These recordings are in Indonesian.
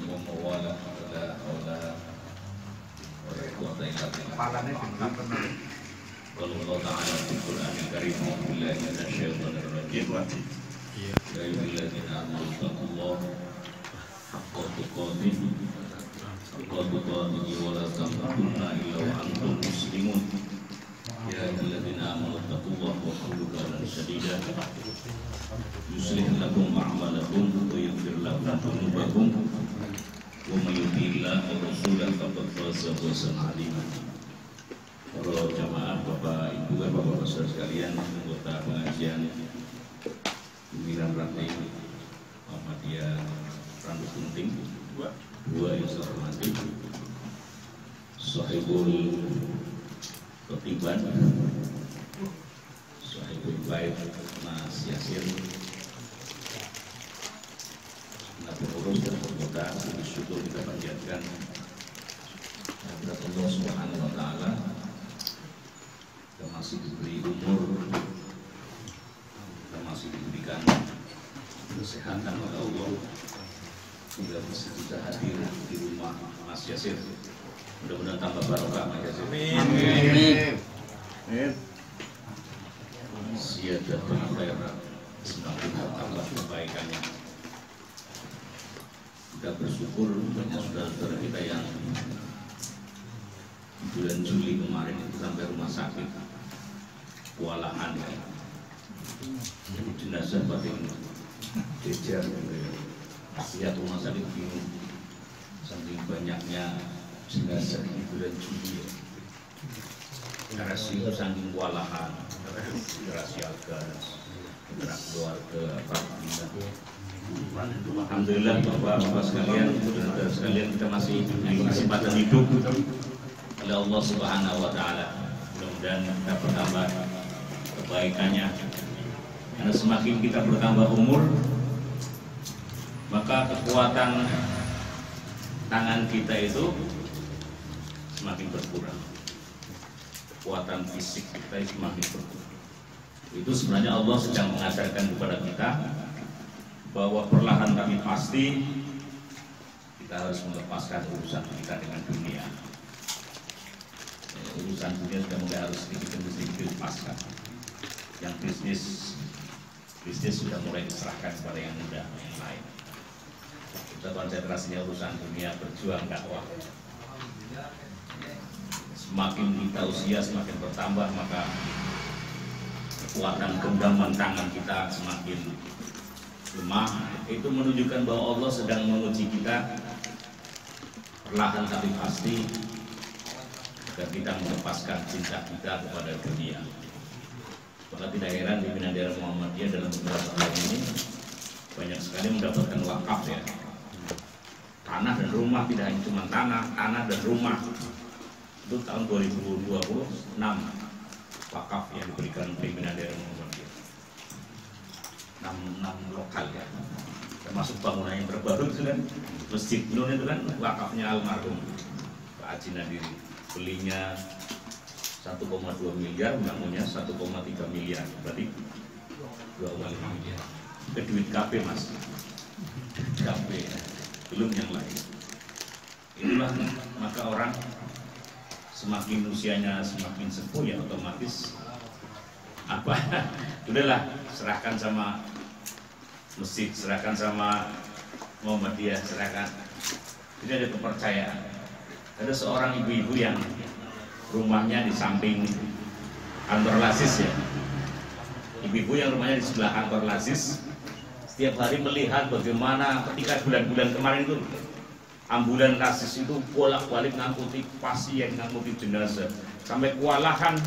ومن والاه لا حول ولا قوة إلا بالله. قال الله تعالى في القرآن الكريم أعوذ بالله من الشيطان الرجيم يا أيها الذين آمنوا اتقوا الله حق تقاته ولا تموتن إلا وأنتم مسلمون يا أيها الذين آمنوا اتقوا الله وقولوا قولا سديدا يصلح لكم أعمالكم ويغفر لكم ذنوبكم ومن يطع الله ورسوله فقد فاز فوزا عظيما. Para jamaah, Bapak Ibu, Bapak Saudara sekalian, anggota pengajian pimpinan ranting Muhammadiyah Randu Kunting, dua yang saya hormati, Sahibul Khotibah, Sahibul Bait Mas Yasir, pengurus dan anggota, bersyukur kita panjatkan kepada Allah Subhanahu wa Ta'ala. Kita masih diberi umur, kita masih diberikan kesehatan oleh Allah, sehingga bisa hadir di rumah Mas Yasir. Mudah-mudahan tambah barokah Mas Yasir. Amin. Siyadatul khair, semakin bertambah kebaikannya. Kita bersyukur banyak saudara-saudara kita yang bulan Juli kemarin itu sampai rumah sakit kewalahan ya. Jadi jenazah paling jejer gitu ya. Lihat rumah sakit bingung saking banyaknya jenazah di bulan Juli ya. Karena itu saking kewalahan, siaga, gerak keluarga, alhamdulillah Bapak-bapak sekalian, saudara sekalian, kita masih diberi kesempatan hidup oleh Allah Subhanahu wa Ta'ala. Mudah-mudahan kita bertambah kebaikannya, karena semakin kita bertambah umur, maka kekuatan tangan kita itu semakin berkurang, kekuatan fisik kita semakin berkurang. Itu sebenarnya Allah sedang mengajarkan kepada kita bahwa perlahan tapi pasti kita harus melepaskan urusan kita dengan dunia. Urusan dunia sudah mulai harus sedikit demi sedikit dilepaskan. Yang bisnis sudah mulai diserahkan kepada yang muda, yang lain. Kita konsentrasinya urusan dunia, berjuang dakwah. Semakin kita usia semakin bertambah, maka kekuatan genggaman tangan kita semakin lemah. Itu menunjukkan bahwa Allah sedang menguji kita perlahan tapi pasti, agar kita melepaskan cinta kita kepada dunia. Maka tidak heran pimpinan daerah Muhammadiyah dalam beberapa tahun ini banyak sekali mendapatkan wakaf ya. Tanah dan rumah, tidak hanya cuma tanah dan rumah. Itu tahun 2026 wakaf yang diberikan pimpinan daerah Muhammadiyah. 6 lokal ya, termasuk bangunan yang terbaru itu kan Masjid Nun itu kan wakafnya almarhum Pak Haji Nadiri, belinya 1,2 miliar, bangunnya 1,3 miliar, berarti 2,5 miliar. Itu duit KP Mas, KP ya. Belum yang lain. Itulah maka orang semakin usianya semakin sepuh ya otomatis apa udahlah serahkan sama masjid, serahkan sama Muhammadiyah, serahkan. Jadi ada kepercayaan. Ada seorang ibu-ibu yang rumahnya di samping kantor Lasis ya. Ibu-ibu yang rumahnya di sebelah kantor Lasis setiap hari melihat bagaimana ketika bulan-bulan kemarin itu ambulan Lasis itu bolak-balik ngangkuti pasien, ngangkuti jenazah, sampai kewalahan.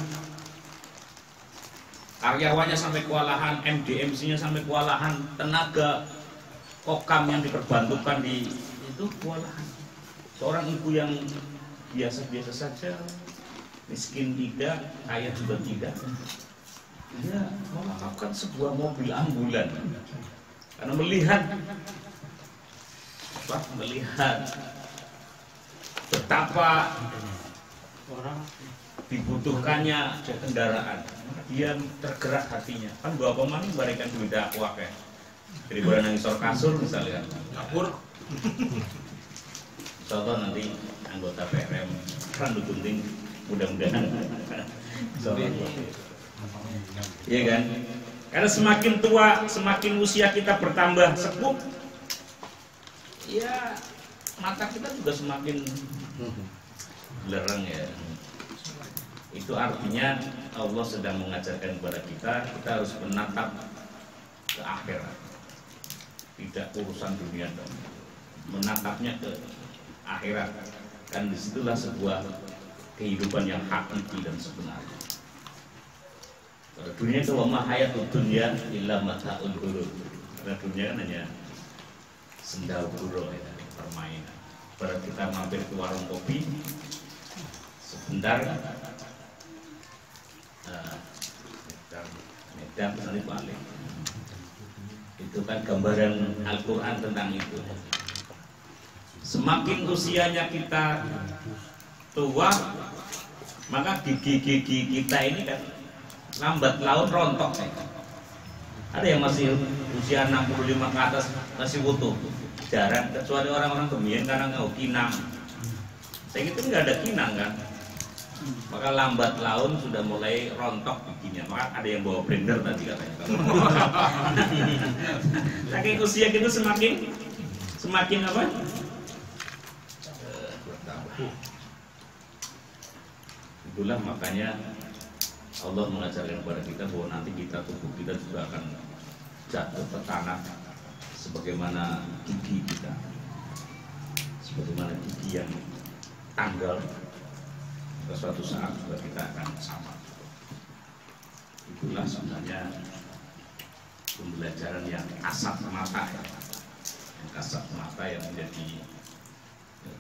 Karyawannya sampai kewalahan, MDMC-nya sampai kewalahan, tenaga kokam yang diperbantukan di itu kewalahan. Seorang ibu yang biasa-biasa saja, miskin tidak, kaya juga tidak, dia mewakafkan sebuah mobil ambulan karena melihat betapa orang dibutuhkannya kendaraan, dia tergerak hatinya. Kan bawa pemain barikan duit dakwah ya. Jadi boleh nangis kasur misalnya, kapur Contoh nanti anggota PRM Randu Gunting mudah-mudahan. Iya kan? Karena semakin tua, semakin usia kita bertambah sepuh, ya mata kita juga semakin belerang ya. Itu artinya Allah sedang mengajarkan kepada kita harus menatap ke akhirat, tidak urusan dunia dong, menatapnya ke akhirat. Kan disitulah sebuah kehidupan yang hakiki dan sebenarnya. Kalau dunia itu wama hayatud dunya illa mata'ul ghurur. Karena dunia kan hanya sendal-gurau ya, permainan. Pada kita mampir ke warung kopi sebentar, medan nanti balik. Itu kan gambaran Al-Quran tentang itu. Semakin usianya kita tua, maka gigi-gigi kita ini kan lambat laun rontok. Ada yang masih usia 65 ke atas masih utuh, jarang, kecuali orang-orang kemian karena nggak kinang. Saya gitu nggak ada kinang kan, maka lambat laun sudah mulai rontok giginya. Maka ada yang bawa blender tadi katanya. Saking usia gitu semakin apa? Itulah makanya Allah mengajarkan kepada kita bahwa nanti tubuh kita juga akan jatuh ke tanah sebagaimana gigi kita, sebagaimana gigi yang tanggal. Suatu saat juga kita akan sama. Itulah sebenarnya pembelajaran yang kasat mata, yang menjadi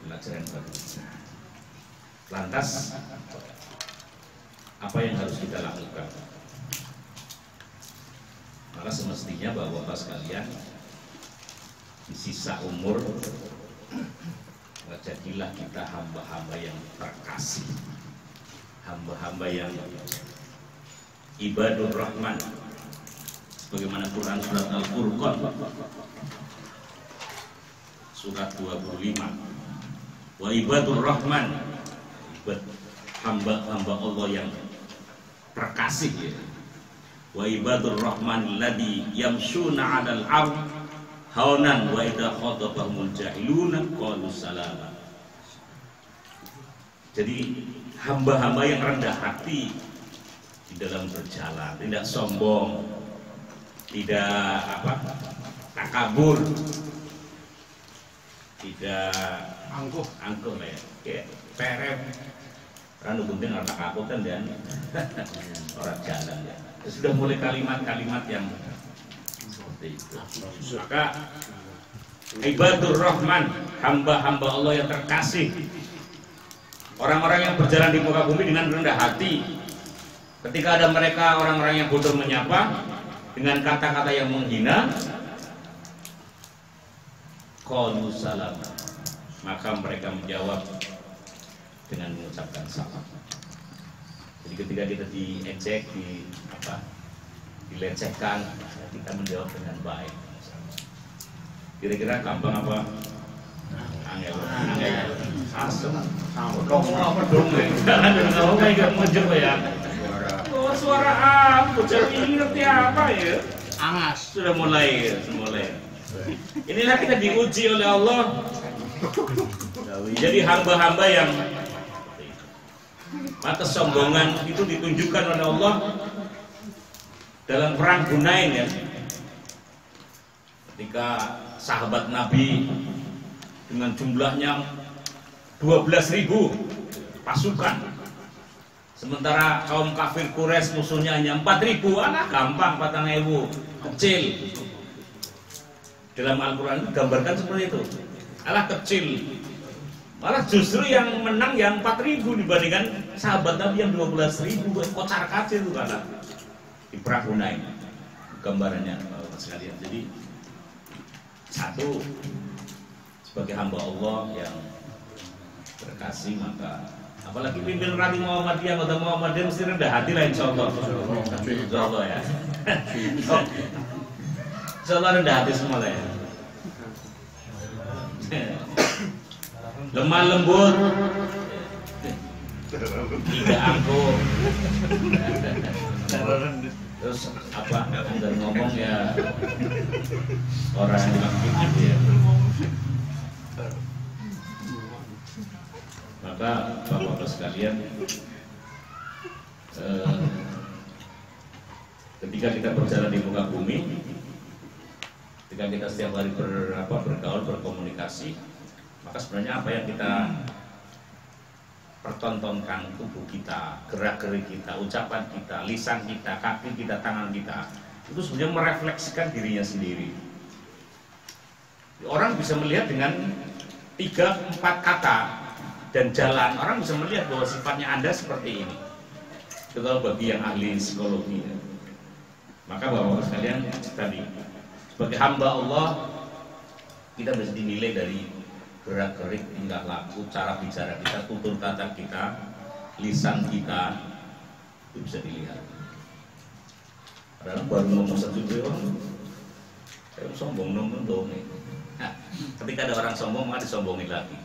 pelajaran bagi kita. Lantas apa yang harus kita lakukan? Maka semestinya Bapak-bapak sekalian, di sisa umur jadilah kita hamba-hamba yang terkasih, hamba-hamba yang ibadur rahman, sebagaimana Quran surat Al-Furqan surat 25, wa ibadur rahman, hamba-hamba Allah yang terkasih ya. Wa ibadur rahman alladzi yamshuna 'alal ardh haunan wa idza khatabahumul jahiluna qalu salama. Jadi hamba-hamba yang rendah hati di dalam berjalan, tidak sombong, tidak takabur, tidak angkuh lah ya. Kayak PRM Randu Gunting orang takutan dan orang jalan ya. Sudah mulai kalimat-kalimat yang seperti itu. Maka ibadur rahman, hamba-hamba Allah yang terkasih, orang-orang yang berjalan di muka bumi dengan rendah hati. Ketika ada mereka orang-orang yang bodoh menyapa dengan kata-kata yang menghina, qalu salam, maka mereka menjawab dengan mengucapkan salam. Jadi ketika kita diejek, dilecehkan, kita menjawab dengan baik. Kira-kira gampang apa? Angel. Asem. Kamu apa dong? Jangan ngomong kayak muncul ya. Oh, suara apa? Jadi ini ngerti apa ya? Angas. Sudah mulai. Inilah kita diuji oleh Allah. Jadi hamba-hamba yang maka kesombongan itu ditunjukkan oleh Allah dalam perang Hunain ya. Ketika sahabat Nabi dengan jumlahnya 12.000 pasukan, sementara kaum kafir Quraisy musuhnya hanya 4.000, gampang 4.000 kecil. Dalam Al-Quran itu gambarkan seperti itu, kecil. Malah justru yang menang yang 4.000 dibandingkan sahabat Nabi yang 12.000, kocar kacir itu kalah di perang Hunain. Gambarannya Bapak sekalian. Jadi satu, sebagai hamba Allah yang terkasih, maka apalagi pimpin Rani Muhammadiyah, anggota Muhammadiyah mesti rendah hati lah insyaallah. Insyaallah ya. Insyaallah rendah hati semua lah ya. lemah lembut, tidak angkuh. Terus apa? Anggar ngomong ya orang yang gitu ya. Maka bapak-bapak sekalian, ketika kita berjalan di muka bumi, ketika kita setiap hari bergaul, berkomunikasi, maka sebenarnya apa yang kita pertontonkan, tubuh kita, gerak-gerik kita, ucapan kita, lisan kita, kaki kita, tangan kita, itu sebenarnya merefleksikan dirinya sendiri. Orang bisa melihat dengan 3-4 kata dan jalan, orang bisa melihat bahwa sifatnya Anda seperti ini. Itu kalau bagi yang ahli psikologi. Maka bapak-bapak sekalian, tadi sebagai hamba Allah, kita bisa dinilai dari gerak-gerik, tingkah laku, cara bicara kita, tutur kata kita, lisan kita, itu bisa dilihat. Padahal baru ngomong satu dua orang, saya sombong nonton dong. Nah, ketika ada orang sombong, maka disombongin lagi.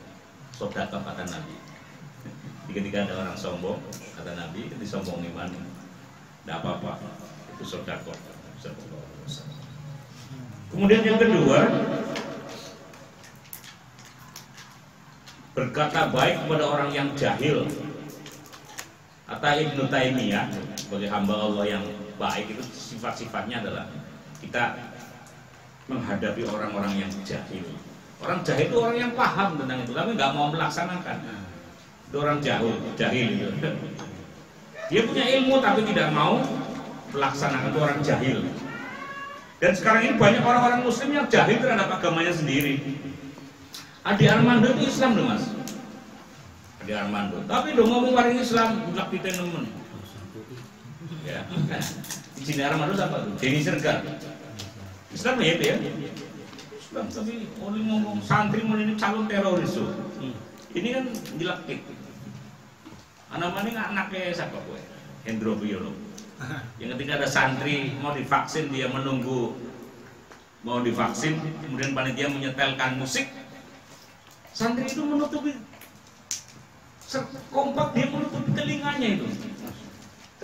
Sodakah kata Nabi. Ketika ada orang sombong, kata Nabi, disombongin mana? Tidak apa-apa, itu sodakah. Kemudian yang kedua, berkata baik kepada orang yang jahil. Kata Ibnu Taimiyah, sebagai hamba Allah yang baik itu sifat-sifatnya adalah kita menghadapi orang-orang yang jahil. Orang jahil itu orang yang paham tentang itu, tapi nggak mau melaksanakan. Itu orang jahil itu. Dia punya ilmu tapi tidak mau melaksanakan, itu orang jahil. Dan sekarang ini banyak orang-orang Muslim yang jahil terhadap agamanya sendiri. Adi Armando itu Islam loh mas, Adi Armando. Tapi udah ngomong orang Islam, bukan kita nemen. Ya, di sini Armando siapa tuh? Denny Sergar. Islam ya itu ya. Islam tapi orang ngomong santri mau ini calon teroris tuh. Ini kan dilakit. Namanya nggak anaknya siapa gue? Hendro Priyono. Yang ketika ada santri mau divaksin, dia menunggu mau divaksin, kemudian panitia menyetelkan musik. Santri itu menutupi kompak, dia menutupi telinganya itu.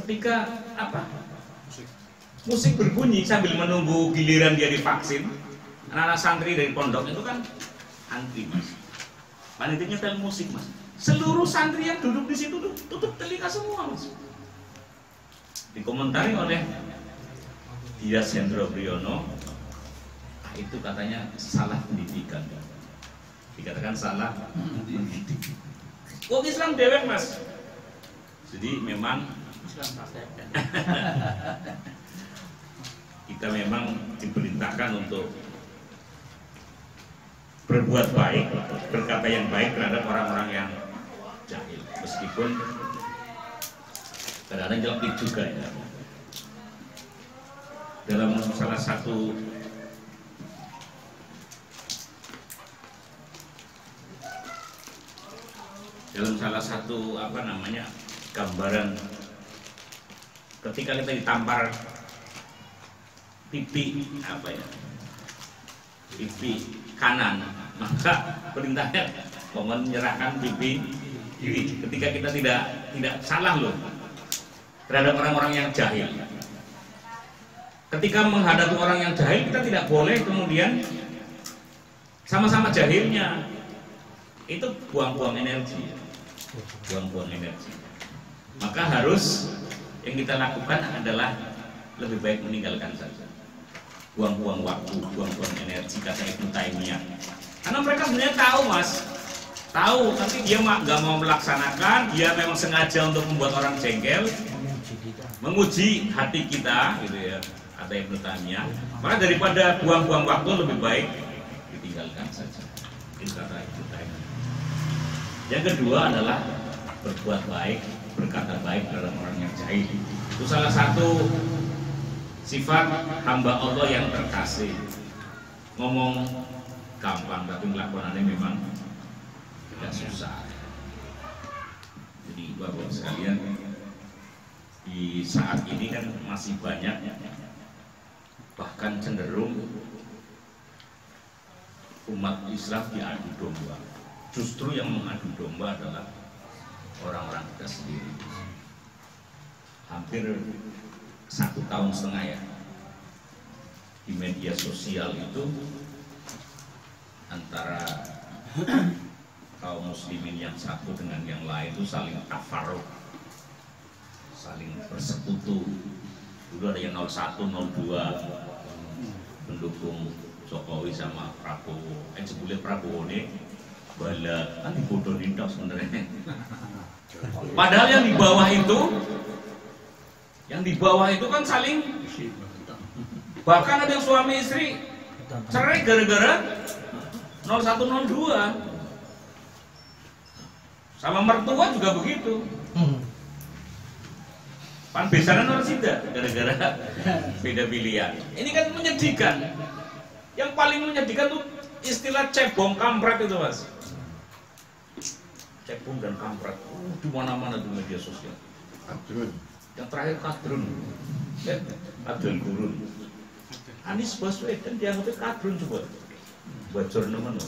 Ketika apa? Musik berbunyi sambil menunggu giliran dia divaksin. Anak-anak santri dari pondok itu kan antri mas. Panitia nyetel musik mas. Seluruh santri yang duduk di situ tutup telinga semua mas. Dikomentari oleh Dias Hendro Priyono, itu katanya salah pendidikan. Dikatakan salah pendidik. Oh Islam dewek mas. Jadi memang Islam kita memang diperintahkan untuk berbuat baik, berkata yang baik terhadap orang-orang yang jahil, meskipun kadang-kadang jelek juga ya. Dalam salah satu apa namanya gambaran, ketika kita ditampar pipi apa ya, pipi kanan, maka perintahnya mohon menyerahkan pipi kiri. Ketika kita tidak salah loh terhadap orang-orang yang jahil. Ketika menghadapi orang yang jahil, kita tidak boleh kemudian sama-sama jahilnya. Itu buang-buang energi. Buang-buang energi. Maka harus yang kita lakukan adalah lebih baik meninggalkan saja. Buang-buang waktu, buang-buang energi, kata Ibnu Taimiyah. Karena mereka sebenarnya tahu mas, tahu, tapi dia nggak mau melaksanakan. Dia memang sengaja untuk membuat orang jengkel, menguji hati kita, gitu ya, kata Ibnu Taimiyah. Maka daripada buang-buang waktu, lebih baik ditinggalkan saja. Itu kata Ibnu Taimiyah. Yang kedua adalah berbuat baik, berkata baik terhadap orang yang jahil. Itu salah satu sifat hamba Allah yang terkasih. Ngomong gampang, tapi melakukannya memang tidak susah. Jadi bapak sekalian, di saat ini kan masih banyak, bahkan cenderung umat Islam diadu domba. Justru yang mengadu domba adalah orang-orang kita sendiri. Hampir 1,5 tahun ya di media sosial itu antara kaum muslimin yang satu dengan yang lain itu saling tafarruq, saling bersekutu. Dulu ada yang 01, 02 mendukung Jokowi sama Prabowo. Jebule Prabowo nih bala kan dibodohin dong sebenarnya. Padahal yang di bawah itu kan saling, bahkan ada yang suami istri cerai gara-gara 01, 02. Sama mertua juga begitu. Pan besaran orang tidak gara-gara beda pilihan. Ini kan menyedihkan. Yang paling menyedihkan tuh istilah cebong kampret itu, Mas. Cebong dan kampret di mana-mana di media sosial. Kadrun. Yang terakhir kadrun. Kadrun gurun. Anies Baswedan dianggapnya kadrun coba. Bocor teman, Mas.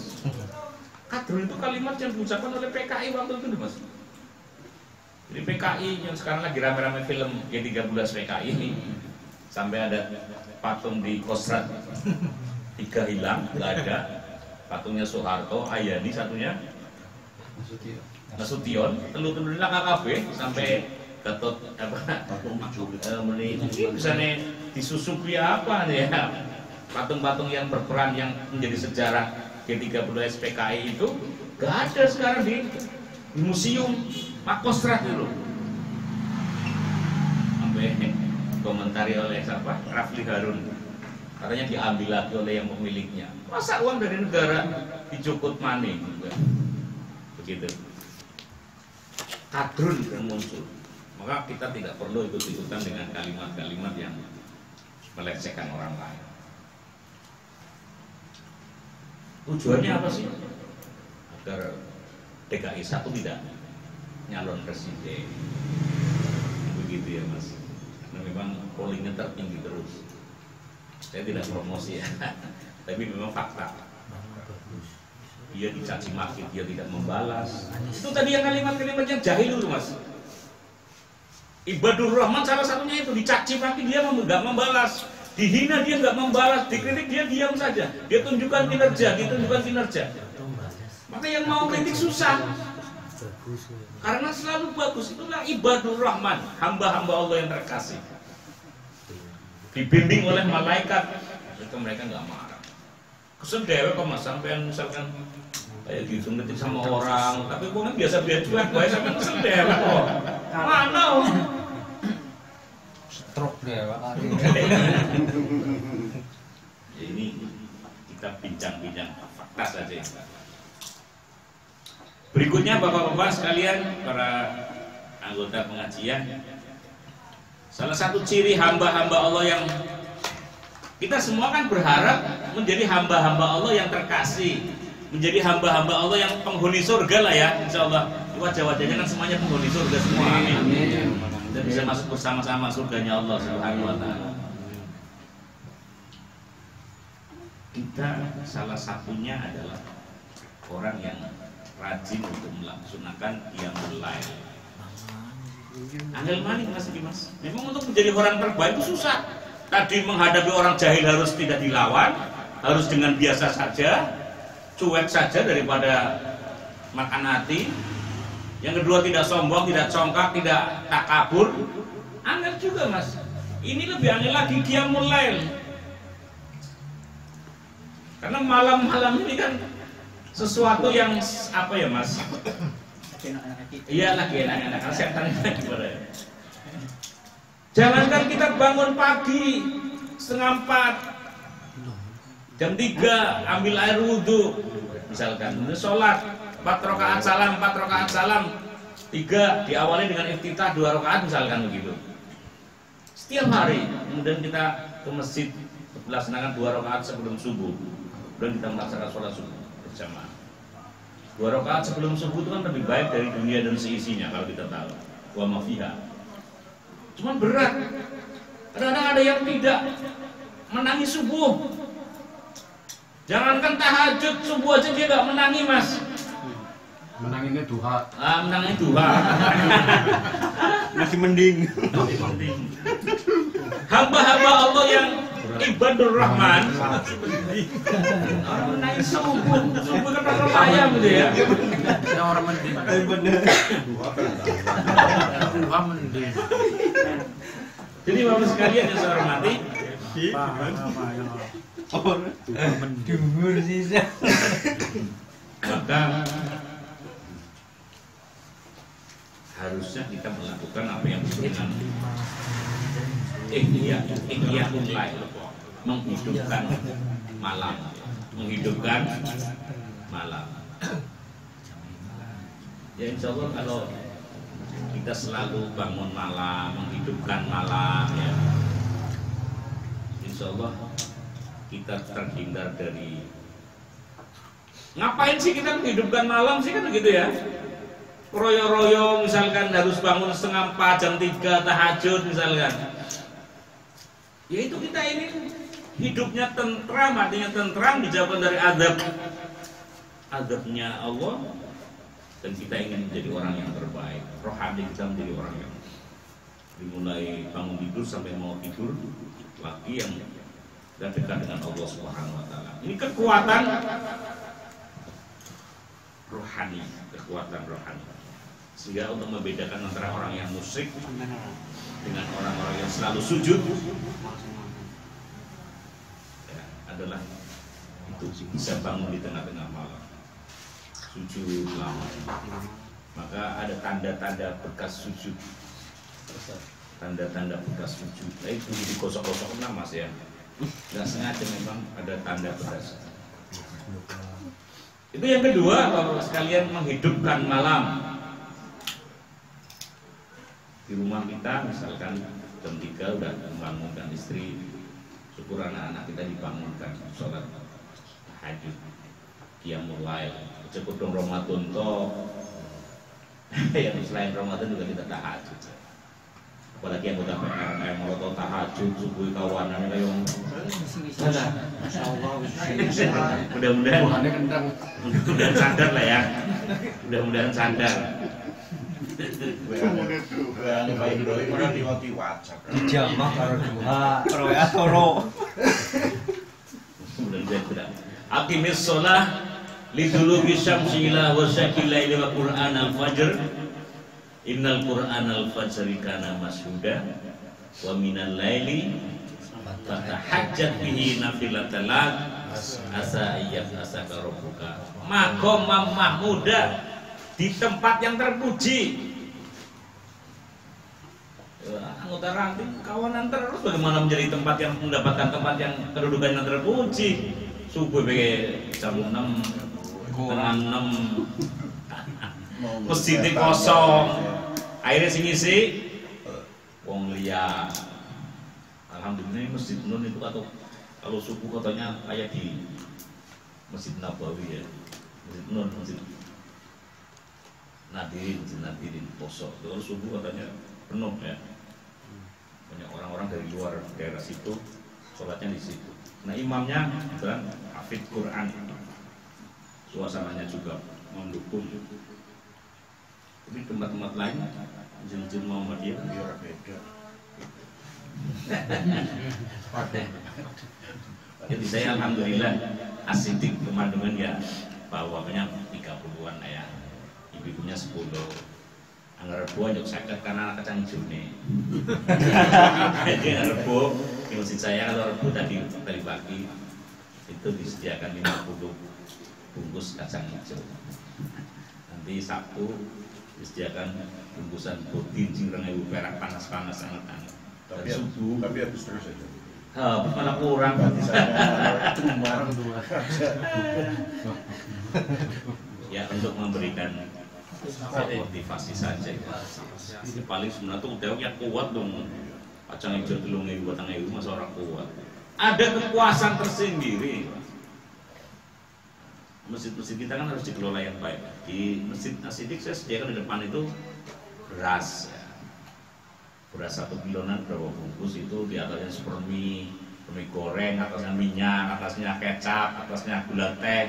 Kadrun itu kalimat yang diucapkan oleh PKI waktu itu, Mas. Jadi PKI yang sekarang lagi rame-rame film G13 PKI ini, sampai ada patung di Kostrad 3 hilang, nggak ada. Patungnya Soeharto, Ayani satunya Nasution, telur-telurnya KKB sampai Gatot ini bisa nih disusupi apa nih ya? Patung-patung yang berperan yang menjadi sejarah G13 PKI itu nggak ada sekarang di museum Makostrad dulu. Sampai komentari oleh siapa? Rafli Harun. Katanya diambil lagi oleh yang pemiliknya. Masa uang dari negara dicukut money? Begitu. Kadrun yang muncul. Maka kita tidak perlu ikut-ikutan dengan kalimat-kalimat yang melecehkan orang lain. Tujuannya apa sih? Agar DKI 1 tidak nyalon presiden. Begitu ya, Mas. Karena memang pollingnya tertinggi terus. Saya tidak promosi ya, tapi memang fakta. Dia dicaci maki, dia tidak membalas. Itu tadi yang kalimat-kalimat yang jahil dulu, Mas. Ibadur Rahman salah satunya itu dicaci maki, dia nggak membalas. Dihina dia nggak membalas, dikritik dia diam saja. Dia tunjukkan kinerja. Maka yang mau kritik susah. Karena selalu bagus. Itulah ibadur Rahman, hamba-hamba Allah yang terkasih. Dibimbing oleh malaikat, mereka nggak marah. Kesel dewe kok, Mas, sampean misalkan kayak gitu ngetik sama orang, tapi kok biasa-biasa cuek, baik sampean kesel dewe kok. Mana? Stroke dewe. Ini kita bincang-bincang fakta saja. Berikutnya Bapak-bapak sekalian, para anggota pengajian, salah satu ciri hamba-hamba Allah yang kita semua kan berharap menjadi hamba-hamba Allah yang terkasih, menjadi hamba-hamba Allah yang penghuni surga lah ya, insya Allah. Wajah-wajahnya kan semuanya penghuni surga semua, amin. Dan bisa masuk bersama-sama surganya Allah Subhanahu wa Ta'ala. Kita salah satunya adalah orang yang rajin untuk melaksanakan qiyamul lail. Angel maning Mas. Memang untuk menjadi orang terbaik itu susah. Tadi menghadapi orang jahil harus tidak dilawan, harus dengan biasa saja, cuek saja daripada makan hati. Yang kedua tidak sombong, tidak congkak, tidak takabur. Angel juga, Mas. Ini lebih angel lagi qiyamul lail. Karena malam-malam ini kan sesuatu yang apa ya, Mas? Iya lagi enak-enak. Setannya gimana ya? Jangankan kita bangun pagi 3:30, jam 3 ambil air wudhu, misalkan sholat 4 rakaat salam, 3 diawali dengan iftitah 2 rakaat misalkan begitu. Setiap hari kemudian kita ke masjid melaksanakan 2 rakaat sebelum subuh, kemudian kita melaksanakan sholat subuh berjamaah. 2 rakaat sebelum subuh itu kan lebih baik dari dunia dan seisinya kalau kita tahu. Wa ma fiha. Cuman berat. Kadang-kadang ada yang tidak menangis subuh. Jangankan tahajud subuh aja dia nggak menangi mas. Menanginnya duha. Menangi duha. Masih mending. Hamba-hamba Allah yang ibadur rahman menangi subuh kan orang ayam gitu ya. Yang orang mending. Duha mending. Jadi bapak sekalian yang saya hormati, Duhur sih. maka harusnya kita melakukan apa yang disebut dengan ikhya mulai menghidupkan malam, ya insya Allah kalau kita selalu bangun malam, menghidupkan malam ya, insya Allah kita terhindar dari ngapain sih kita menghidupkan malam sih kan begitu ya, royo-royo misalkan harus bangun 3:30 jam 3 tahajud misalkan ya, itu kita ini hidupnya tentram, artinya tentram dijauhkan dari adabnya Allah, dan kita ingin menjadi orang yang terbaik, rohani kita menjadi orang yang dimulai bangun tidur sampai mau tidur lagi yang dekat dengan Allah Subhanahu wa taala. Ini kekuatan rohani. Sehingga untuk membedakan antara orang yang musyrik dengan orang-orang yang selalu sujud ya, adalah itu bisa bangun di tengah-tengah malam, sujud lama. Maka ada tanda-tanda bekas sujud, tanda-tanda bekas sujud. Nah, itu digosok-gosok mas ya, nggak sengaja memang ada tanda bekas. Itu yang kedua, Bapak sekalian, menghidupkan malam. Di rumah kita misalkan jam 3 udah membangunkan istri, syukur anak-anak kita dibangunkan sholat tahajud, qiyamul lail, cukup dong Ramadan toh. Yang selain Ramadan juga kita tahajud. Apalagi yang udah PRM mau tahajud subuh kawanan kayak mudah-mudahan sadar lah ya, mudah-mudahan sadar. Dijamah karo duha, karo asoro. Mudah-mudahan tidak. Aqimis shalah liduluki syamsi ila wasaqil laili wa qur'an al-fajr. Innal qur'an al-fajri kana mashuda wa minal laili fatahajjat bihi nafilatan lak asa ayyab asaka rabbuka. Maqam mahmuda, di tempat yang terpuji. Anggota ranting kawanan terus, bagaimana menjadi tempat yang mendapatkan tempat yang kedudukan yang terpuji. Subuh bege jam 6 setengah 6 masjidnya kosong, akhirnya sing ngisi wong liya. Alhamdulillah Masjid Nun itu, atau kalau subuh katanya kayak di Masjid Nabawi ya, Masjid Nun, Masjid Nadirin kosong. Kalau subuh katanya penuh ya, banyak orang-orang dari luar daerah situ sholatnya di situ. Nah imamnya kebetulan hafidz Quran, suasananya juga mendukung. Tapi tempat-tempat lain jil-jil Muhammadiyah biar beda. Jadi saya alhamdulillah asidik pemandangan ya, bawahnya 30-an ya, ibu-ibunya 10. Anggar rebo njok 50 karena anak kacang hijau nih. Jadi rebo di masjid saya kalau rebo tadi pagi itu disediakan 50 bungkus kacang hijau. Nanti Sabtu disediakan bungkusan protein sing 2000 perak panas-panas sangat-sangat. Tapi habis terus aja. Malah kurang berarti saya. Ya untuk memberikan motivasi saja. Paling sebenarnya tuh udah yang kuat dong. Kacang hijau 3.000 batang itu masa orang kuat. Ada kepuasan tersendiri. Masjid-masjid kita kan harus dikelola yang baik. Di Masjid Asidik saya sediakan di depan itu beras ya. Beras 1 kiloan berapa bungkus itu, di atasnya supermi, mie goreng, atasnya minyak, atasnya kecap, atasnya gula teh,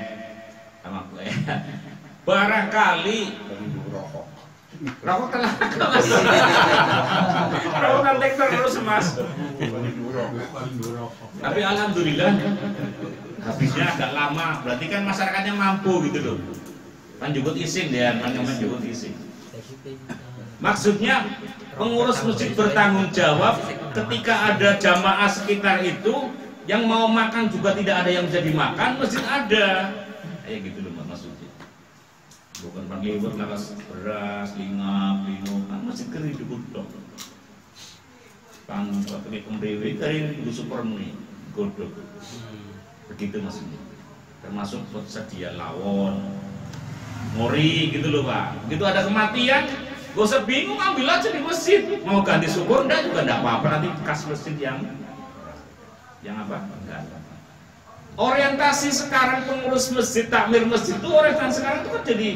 sama kue. Barangkali Tapi rokok. rokok telah mas. Rokok nanti terus mas. Paling dua rokok. Tapi alhamdulillah habisnya agak lama. Berarti kan masyarakatnya mampu gitu loh. Panjukut isin ya, panjukut isin. Maksudnya pengurus masjid bertanggung jawab ketika ada jamaah sekitar itu yang mau makan juga tidak ada yang bisa dimakan, masjid ada. Kayak gitu loh maksudnya. Bukan panliwet lakas beras, lingap, lino, kan masjid kering dikut dong. Pang pakai pembewe kering itu super mie, godok. Begitu maksudnya. Termasuk sedia lawon, mori gitu loh Pak. Begitu ada kematian, gak usah bingung, ambil aja di masjid. Mau ganti syukur enggak juga enggak apa-apa, nanti kas masjid yang apa? Enggak. Orientasi sekarang pengurus masjid, takmir masjid itu orientasi sekarang itu kan jadi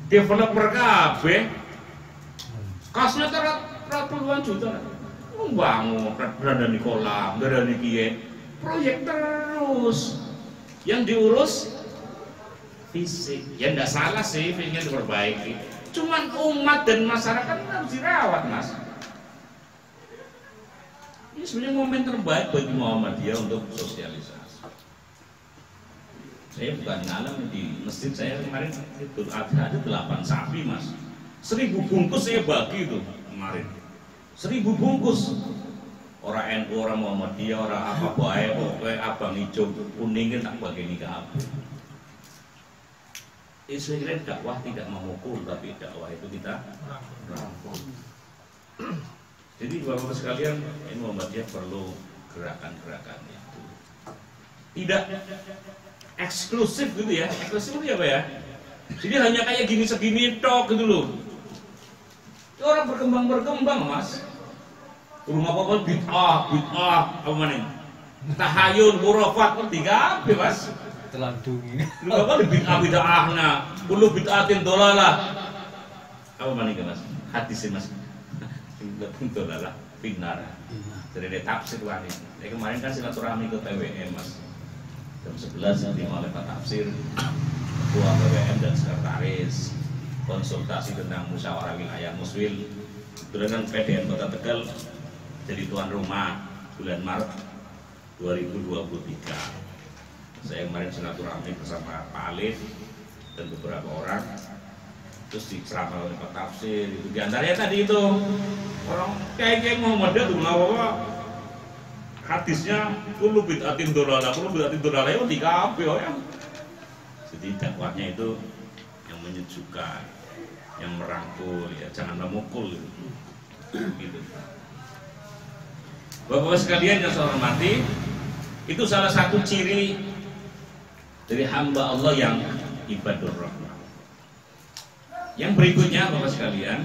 developer KB. Kasnya puluhan juta. Membangun, berada di kolam, berada di kie. Proyek terus. Yang diurus fisik. Ya enggak salah sih, fisiknya diperbaiki. Cuman umat dan masyarakat harus dirawat mas. Ini sebenarnya momen terbaik bagi Muhammadiyah untuk sosialisasi. Saya bukan ngalam di masjid saya kemarin itu ada 8 sapi mas. 1000 bungkus saya bagi itu kemarin. 1000 bungkus. Orang NU, orang Muhammadiyah, orang apa baik, pokoknya abang hijau kuning tak bagi ini ke apa. Saya kira dakwah tidak memukul, tapi dakwah itu kita rangkul. Jadi bapak sekalian, ini Muhammadiyah perlu gerakan-gerakan itu. Tidak eksklusif gitu ya, eksklusif itu apa ya? Jadi hanya kayak gini segini tok gitu loh. Orang berkembang mas. Rumah apa bid'ah, apa mana? Tahayul, murafat, tiga apa mas? Telandung ini. Lu apa bid'ahna? Ulu bid'atin dolalah. Apa mana mas? Hadisnya mas. Dolalah, finar. Jadi dia tafsir wani. Kemarin kan silaturahmi ke TWM mas. Jam 11 diterima oleh Pak Tafsir, Ketua TWM dan Sekretaris, konsultasi tentang musyawarah wilayah Muswil. Kemudian PDN Kota Tegal jadi tuan rumah bulan Maret 2023. Saya kemarin silaturahmi bersama Pak Alif dan beberapa orang, terus diceramah oleh Pak Tafsir. Itu diantaranya tadi itu orang kayak Muhammadiyah tuh ngawa hadisnya kullu bid'atin dolalah, itu tiga apa ya. Jadi dakwahnya itu yang menyejukkan, yang merangkul, ya jangan memukul gitu. Bapak-bapak sekalian yang saya hormati, itu salah satu ciri dari hamba Allah yang ibadur rahman. Yang berikutnya Bapak sekalian,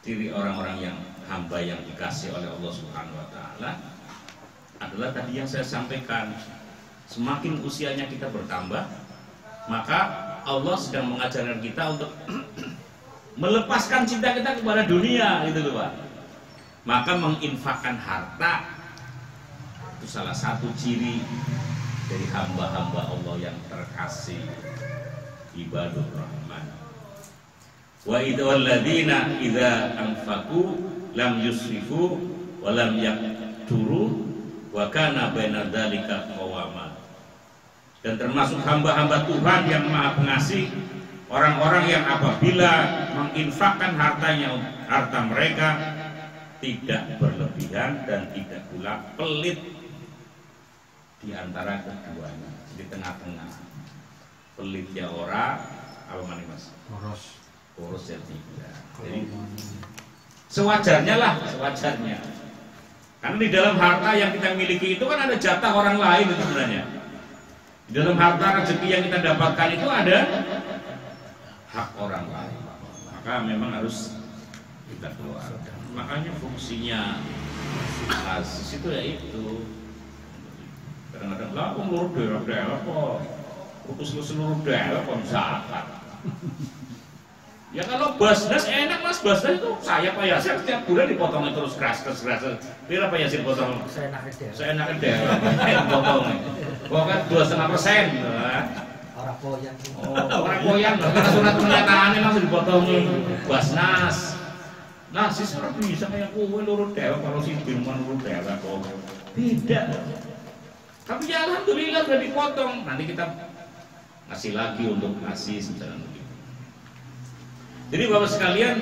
ciri orang-orang yang hamba yang dikasih oleh Allah Subhanahu wa taala adalah tadi yang saya sampaikan. Semakin usianya kita bertambah, maka Allah sedang mengajarkan kita untuk melepaskan cinta kita kepada dunia, gitu loh Pak. Maka menginfakkan harta itu salah satu ciri dari hamba-hamba Allah yang terkasih, ibadur rahman. Wa idhal ladzina idza anfaqu lam yusrifu wa lam yaqturu wa kana baina dzalika qawama. Dan termasuk hamba-hamba Tuhan yang Maha Pengasih, orang-orang yang apabila menginfakkan harta mereka tidak berlebihan dan tidak pula pelit di antara keduanya, di tengah-tengah. Pelitnya orang apa mana mas? Boros ya tidak. Jadi sewajarnya lah, sewajarnya. Karena di dalam harta yang kita miliki itu kan ada jatah orang lain itu sebenarnya. Di dalam harta rezeki yang kita dapatkan itu ada hak orang lain. Maka memang harus kita keluarkan. Makanya fungsinya asis itu ya itu. Kadang-kadang lah seluruh daerah kok putus seluruh daerah kok zakat. Ya kalau Basnas enak mas, Basnas itu saya Pak Yasir setiap bulan dipotong terus keras. Pira Pak Yasir potong? Saya enak deh. Saya enak deh, potong. Pokoknya 2,5%. Orang koyan. Orang koyan, karena surat pernyataannya langsung dipotong Basnas. Nah, sih orang bisa kayak kowe lurut dewa kalau si Birman lurut dewa kok beda. Tapi ya alhamdulillah udah dipotong. Nanti kita ngasih lagi untuk ngasih misalnya begitu. Jadi Bapak sekalian,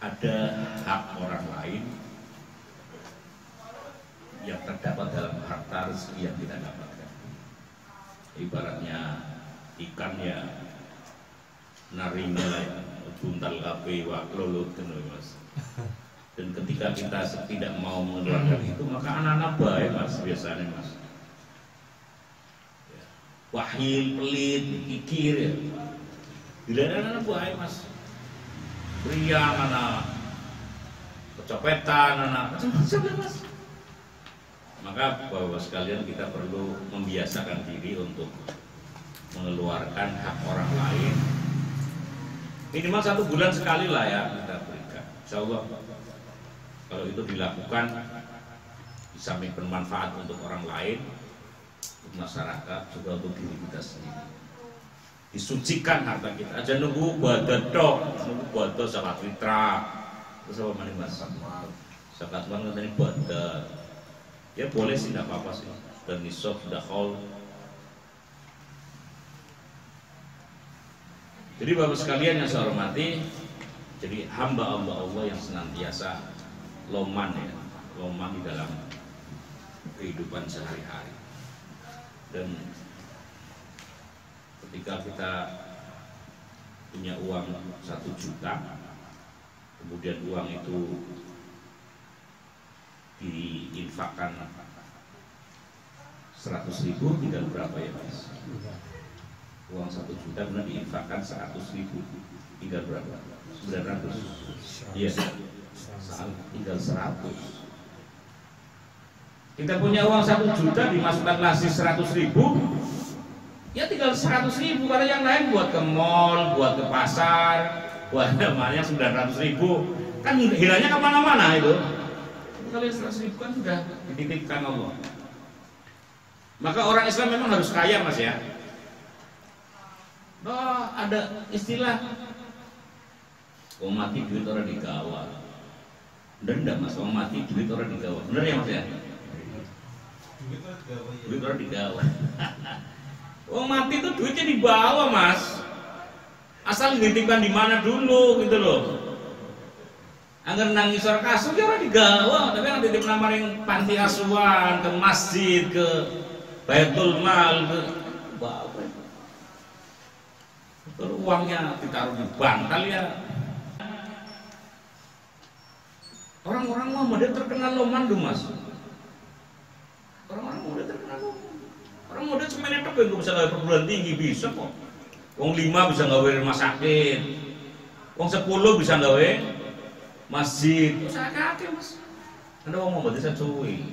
ada hak orang lain yang terdapat dalam harta rezeki yang kita dapatkan. Ibaratnya ikan ya narima ya, buntal kape waklolut mas. Dan ketika kita tidak mau mengeluarkan itu, maka anak-anak baik mas biasanya mas. Wahil, pelit, kikir ya. Bila ada anak baik mas, beriang anak, kecopetan anak, macam-macam ya mas. Maka Bapak sekalian kita perlu membiasakan diri untuk mengeluarkan hak orang lain. Minimal 1 bulan sekali lah ya kita berikan. Insya Allah kalau itu dilakukan di samping bermanfaat untuk orang lain, untuk masyarakat, juga untuk diri kita sendiri. Disucikan harta kita. Aja nunggu badat tok, nunggu badat zakat fitrah. Terus apa mana mas? Zakat uang katanya badat. Ya boleh sih, tidak apa-apa sih. Sudah nisab, sudah haul. Jadi Bapak sekalian yang saya hormati, jadi hamba Allah yang senantiasa loman ya, loman di dalam kehidupan sehari-hari. Dan ketika kita punya uang 1 juta, kemudian uang itu diinfakkan 100.000, tinggal berapa ya mas? Uang 1 juta kemudian diinfakkan 100.000, tinggal berapa? 900. Iya, tinggal 100. Kita punya uang 1 juta, dimasukkan lagi 100.000, ya tinggal 100.000. Karena yang lain buat ke mall, buat ke pasar, buat namanya 900.000, kan hilangnya kemana-mana itu. Kalau 100.000 kan sudah dititipkan Allah. Maka orang Islam memang harus kaya mas ya. Oh, ada istilah wong mati duit orang digawa. Bener enggak mas? Wong mati duit orang digawa. Bener ya mas ya? Duit orang digawa. Wong mati itu duitnya dibawa mas. Asal dititipkan di mana dulu gitu loh. Angger nangis orang kasur ya orang digawa, tapi yang titip namaring panti asuhan, ke masjid, ke Baitul Mal, ke bawa. Kalau uangnya ditaruh di bantal ya. Orang-orang Muhammadiyah terkenal loman tuh mas. Orang-orang Muhammadiyah terkenal loman. Orang Muhammadiyah semuanya tok yang bisa gawe perguruan tinggi bisa kok. Wong 5 bisa gawe rumah sakit. Wong 10 bisa gawe masjid. Saya kakek mas. Ada wong Muhammadiyah cuy.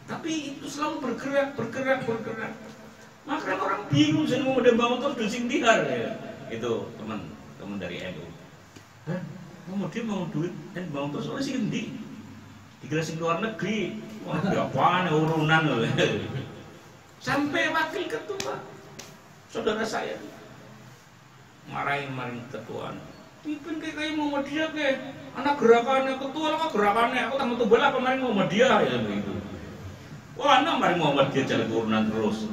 Tapi itu selalu bergerak. Maka orang bingung sih mau bangun terus dusing dihar ya. Itu teman dari NU. Hah? Mau duit dan bangun terus oleh sih endi? Dikira sing luar negeri. Wah, apaan urunan loh. Sampai wakil ketua saudara saya marahin ketua. Pimpin kayak Muhammadiyah kayak anak gerakannya ketua lah gerakannya aku tamu tuh bola kemarin Muhammadiyah ya begitu. Wah, anak mari Muhammadiyah jalan turunan terus.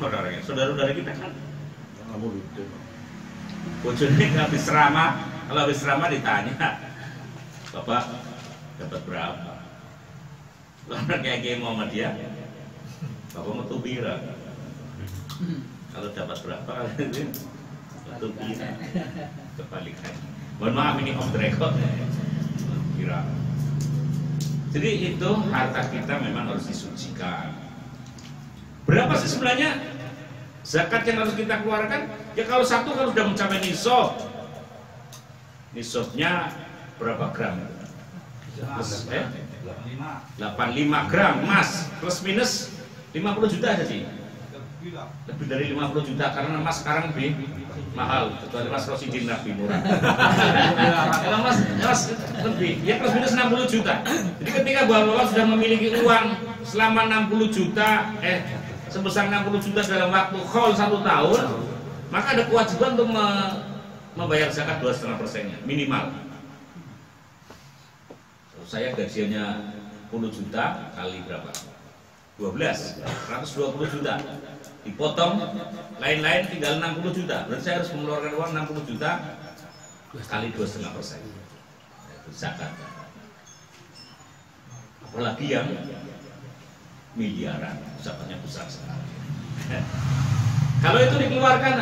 Orang-orang saudara-saudara kita kan Kamu itu. bojone habis ceramah, kalau habis ceramah ditanya, Bapak dapat berapa? Karena kayak Muhammadiyah, Bapak mau tubira. Kalau dapat berapa? Tubira. Kebalikan. Mohon maaf ini off the record. Kira. Jadi itu harta kita memang harus disucikan. Berapa sih sebenarnya zakat yang harus kita keluarkan? Ya kalau satu kalau sudah mencapai nisab, nisabnya berapa gram? 85 gram emas plus minus 50 juta aja sih. lebih dari 50 juta karena emas sekarang lebih mahal, kecuali Mas Rosidin lebih murah. Kalau emas lebih, ya plus minus 60 juta. Jadi ketika bapak-bapak sudah memiliki uang selama 60 juta, sebesar 60 juta dalam waktu haul 1 tahun, maka ada kewajiban untuk membayar zakat 2,5%-nya minimal. Saya gajinya 10 juta kali berapa? 12, 120 juta. Dipotong lain-lain tinggal 60 juta. Berarti saya harus mengeluarkan uang 60 juta kali 2,5%. Itu zakat. Apalagi yang miliaran, zakatnya besar sekali. Kalau itu dikeluarkan,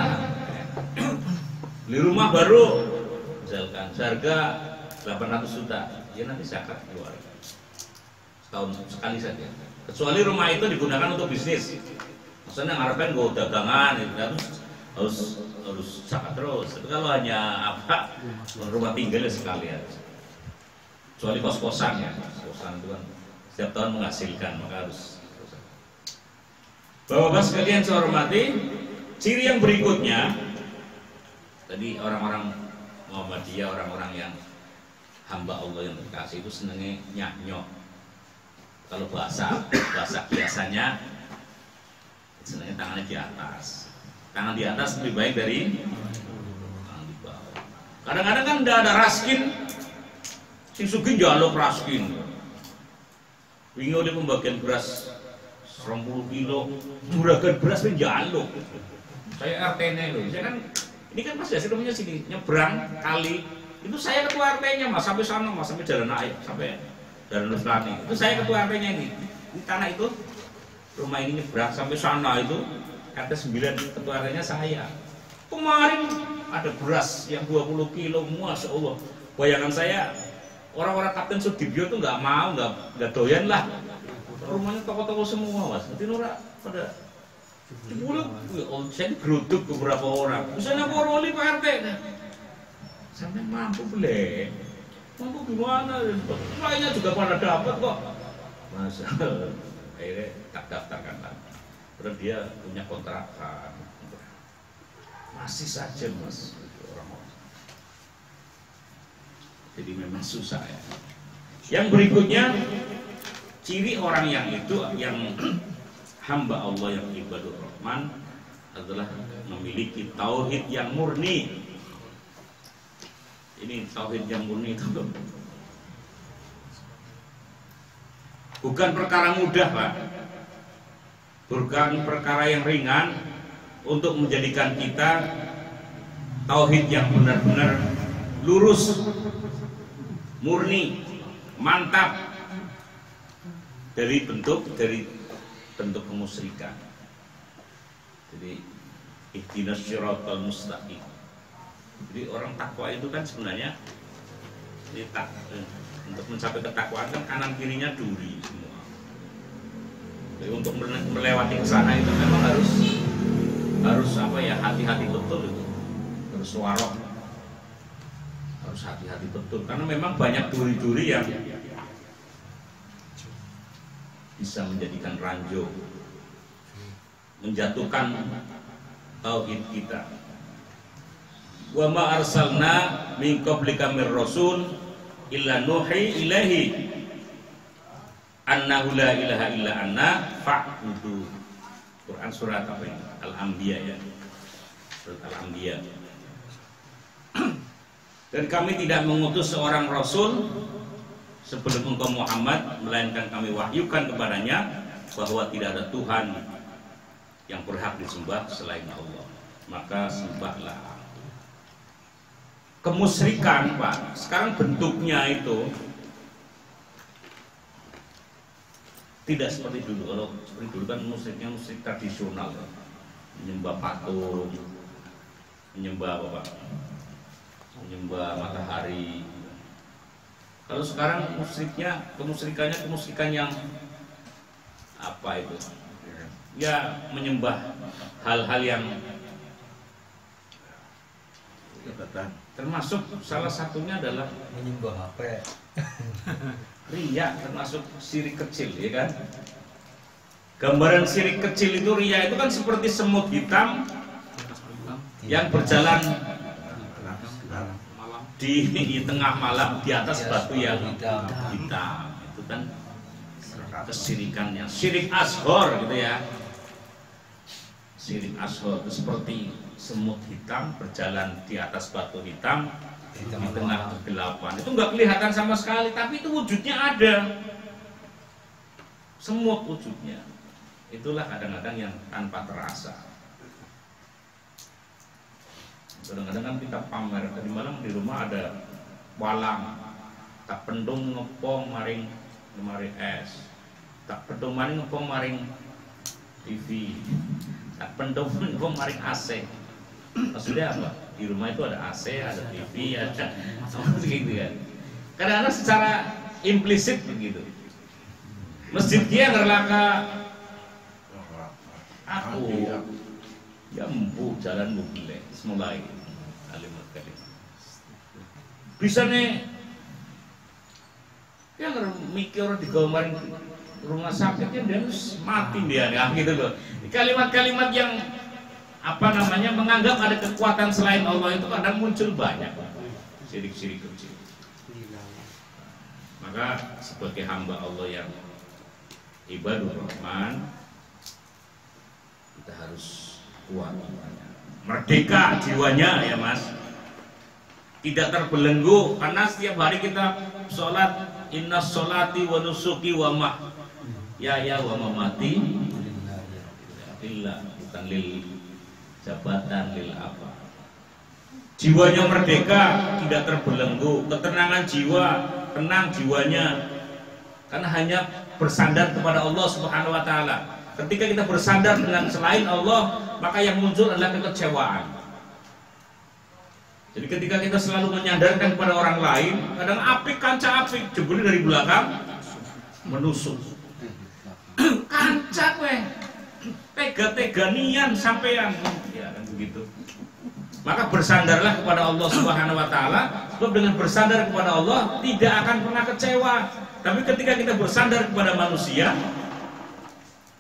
beli rumah baru, misalkan harga 800 juta, ya nanti zakat keluar. Setahun sekali saja. Kecuali rumah itu digunakan untuk bisnis. Maksudnya ngarepin gue dagangan, itu harus zakat terus. Tapi kalau hanya rumah tinggal ya sekali aja. Kecuali kos-kosan ya, kos-kosan itu kan setiap tahun menghasilkan, maka harus. Bapak-bapak sekalian saya hormati, ciri yang berikutnya tadi orang-orang Muhammadiyah, orang-orang yang hamba Allah yang terkasih itu senangnya nyah-nyok. Kalau bahasa biasanya senangnya tangannya di atas. Tangan di atas lebih baik dari tangan di bawah. Kadang-kadang kan udah ada raskin, si sugih jaluk raskin. Wingi oleh pembagian beras 20 kilo, juragan beras kan jaluk. Saya RT-nya loh, saya kan ini kan Mas Yasir punya sini nyebrang kali. Itu saya ketua RT-nya Mas, sampai sana Mas, sampai jalan air, sampai jalan Nusrani. Itu saya ketua RT-nya ini. Ini tanah itu rumah ini nyebrang sampai sana itu RT 9 ketua RT-nya saya. Kemarin ada beras yang 20 kilo, Masya Allah. Bayangan saya orang-orang Kapten Sudibyo tuh nggak mau, nggak doyan lah. Rumahnya toko-toko semua Mas. Nanti Nora pada dibulut, saya geruduk beberapa orang. Misalnya Koroli Pak RT, sampai mampu beli, mampu gimana? Lainnya juga pada dapat kok. Mas, akhirnya tak daftarkan lah. Terus dia punya kontrakan, masih saja Mas orang-orang. Jadi memang susah ya. Yang berikutnya, ciri orang yang itu yang hamba Allah yang ibadur Rahman adalah memiliki tauhid yang murni. Ini tauhid yang murni itu bukan perkara mudah Pak, bukan perkara yang ringan untuk menjadikan kita tauhid yang benar-benar lurus, murni, mantap dari bentuk kemusyrikan. Jadi ihdinas syiratal mustaqim. Jadi orang takwa itu kan sebenarnya untuk mencapai ketakwaan kan kanan kirinya duri semua. Jadi untuk melewati ke sana itu memang harus apa ya, hati-hati betul itu. Harus warok. Harus hati-hati betul karena memang banyak duri-duri yang bisa menjadikan ranjau, menjatuhkan tauhid kita. Wa ma arsalna min qablika mir rasul illa nuhi ilaihi annahu la ilaha illa anna fa'budu. Quran surat apa ini? Al-Anbiya ya. Surat Al-Anbiya. Dan kami tidak mengutus seorang rasul sebelum engkau Muhammad, melainkan kami wahyukan kepadanya bahwa tidak ada Tuhan yang berhak disembah selain Allah, maka sembahlah. Kemusyrikan Pak, sekarang bentuknya itu tidak seperti dulu. Kalau seperti dulu kan musyriknya musyrik tradisional, menyembah patung, menyembah apa Pak? Menyembah matahari. Kalau sekarang kemusyrikan yang apa itu? Ya menyembah hal-hal yang termasuk salah satunya adalah menyembah HP. riya, termasuk syirik kecil, ya kan? Gambaran syirik kecil itu riya itu kan seperti semut hitam yang berjalan di tengah malam di atas batu yang hitam. Itu kan kesirikannya. Syirik asghar gitu ya. Syirik asghar itu seperti semut hitam berjalan di atas batu hitam di tengah kegelapan. Itu nggak kelihatan sama sekali, tapi itu wujudnya ada. Semut wujudnya. Itulah kadang-kadang yang tanpa terasa. Kadang-kadang kan kita pamer, tadi malam di rumah ada walang, tak pendung ngepong maring lemari es, tak pendung maring ngepong maring TV, tak pendung ngepong maring AC. Maksudnya apa? Di rumah itu ada AC, ada TV, ada gitu kan. Kadang-kadang secara implisit begitu. Masjid dia ngerlaka aku ya empu jalan bukile semulai kalimat bisa nih yang mikir di gambar rumah sakitnya dia mati dia gitu loh. Kalimat-kalimat yang apa namanya menganggap ada kekuatan selain Allah itu kadang muncul banyak syirik-syirik kecil. Maka sebagai hamba Allah yang ibadur rahman, kita harus kuat, merdeka jiwanya ya mas, tidak terbelenggu, karena setiap hari kita sholat inna sholati wa nusuki wa ya wa mamati lillah, bukan lil jabatan, lil apa. Jiwanya merdeka, tidak terbelenggu, ketenangan jiwa, tenang jiwanya, karena hanya bersandar kepada Allah Subhanahu wa taala. Ketika kita bersandar dengan selain Allah, maka yang muncul adalah kekecewaan. Jadi ketika kita selalu menyandarkan kepada orang lain, kadang apik kanca apik, jebule dari belakang menusuk. Kanca weh, tega-teganian sampean, ya kan begitu. Maka bersandarlah kepada Allah Subhanahu wa taala, sebab dengan bersandar kepada Allah tidak akan pernah kecewa. Tapi ketika kita bersandar kepada manusia,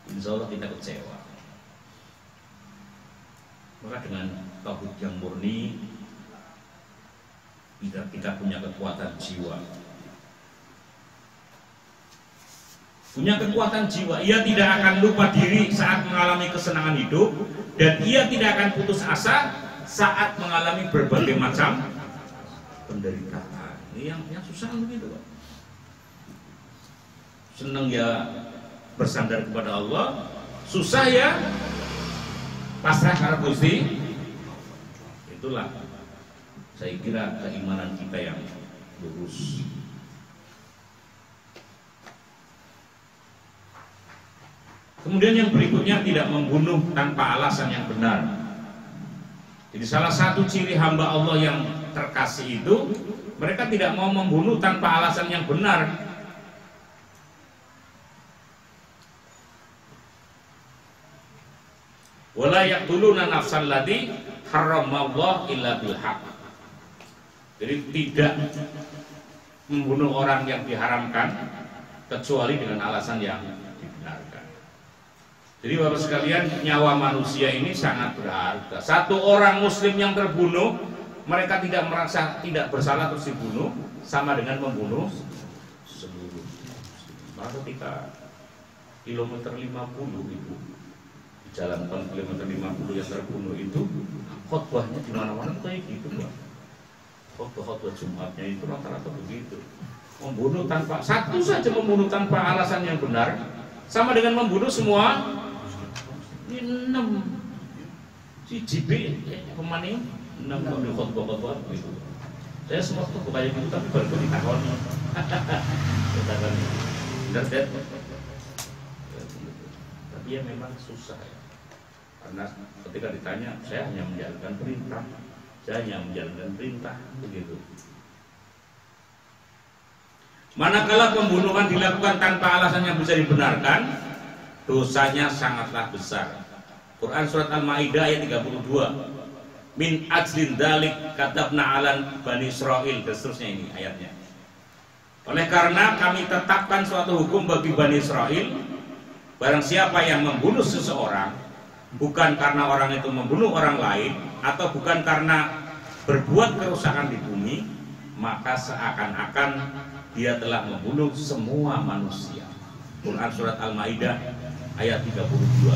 insya Allah kita kecewa. Maka dengan tauhid yang murni, kita punya kekuatan jiwa. Punya kekuatan jiwa. Ia tidak akan lupa diri saat mengalami kesenangan hidup, dan ia tidak akan putus asa saat mengalami berbagai macam penderitaan. Ini yang susah begitu, Pak. Senang ya bersandar kepada Allah, susah ya pasrah karena Gusti. Itulah saya kira keimanan kita yang lurus. Kemudian yang berikutnya, tidak membunuh tanpa alasan yang benar. Jadi salah satu ciri hamba Allah yang terkasih itu, mereka tidak mau membunuh tanpa alasan yang benar. Wala yaqtuluna nafsal lati harramallahu illa bil haqq. Jadi tidak membunuh orang yang diharamkan kecuali dengan alasan yang dibenarkan. Jadi Bapak sekalian, nyawa manusia ini sangat berharga. Satu orang muslim yang terbunuh, mereka tidak merasa tidak bersalah terus dibunuh, sama dengan membunuh seluruh. Maka ketika kilometer 50 itu, jalan tol kilometer 50 yang terbunuh itu, khotbahnya di mana-mana kayak gitu, Pak. Khotbah Jumatnya itu rata-rata begitu. Membunuh tanpa, satu saja membunuh tanpa alasan yang benar, sama dengan membunuh semua. Ini 6 si JB pemaning 6 mobil khotbah gitu. Saya sempat tuh kayak gitu, tapi baru ditakon. Tapi ya memang susah ya. Karena ketika ditanya, saya hanya menjalankan perintah, begitu. Manakala pembunuhan dilakukan tanpa alasan yang bisa dibenarkan, dosanya sangatlah besar. Quran surat Al-Maidah ayat 32. Min ajlin dalik katabna alan Bani Israil, dan seterusnya ini ayatnya. Oleh karena kami tetapkan suatu hukum bagi Bani Israel, barang siapa yang membunuh seseorang bukan karena orang itu membunuh orang lain atau bukan karena berbuat kerusakan di bumi, maka seakan-akan dia telah membunuh semua manusia. Quran surat Al-Maidah ayat 32.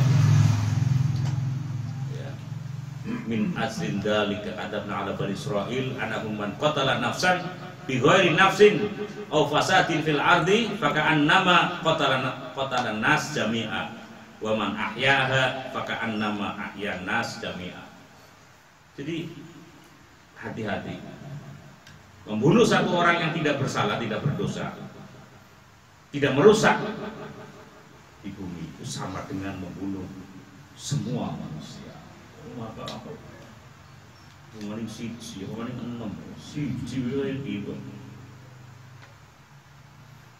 Ya. Min azin dzalika adabna 'ala bani Israil annahum man qatala nafsan bighairi nafsin aw fasadin fil ardi faka'annama qatala nas jami'a wa man ahyaha faka'annama ahya nas jami'a. Jadi hati-hati. Membunuh satu orang yang tidak bersalah, tidak berdosa, tidak merusak di bumi, itu sama dengan membunuh semua manusia. Maka apa? Kemarin siji, kemarin 6, siji itu.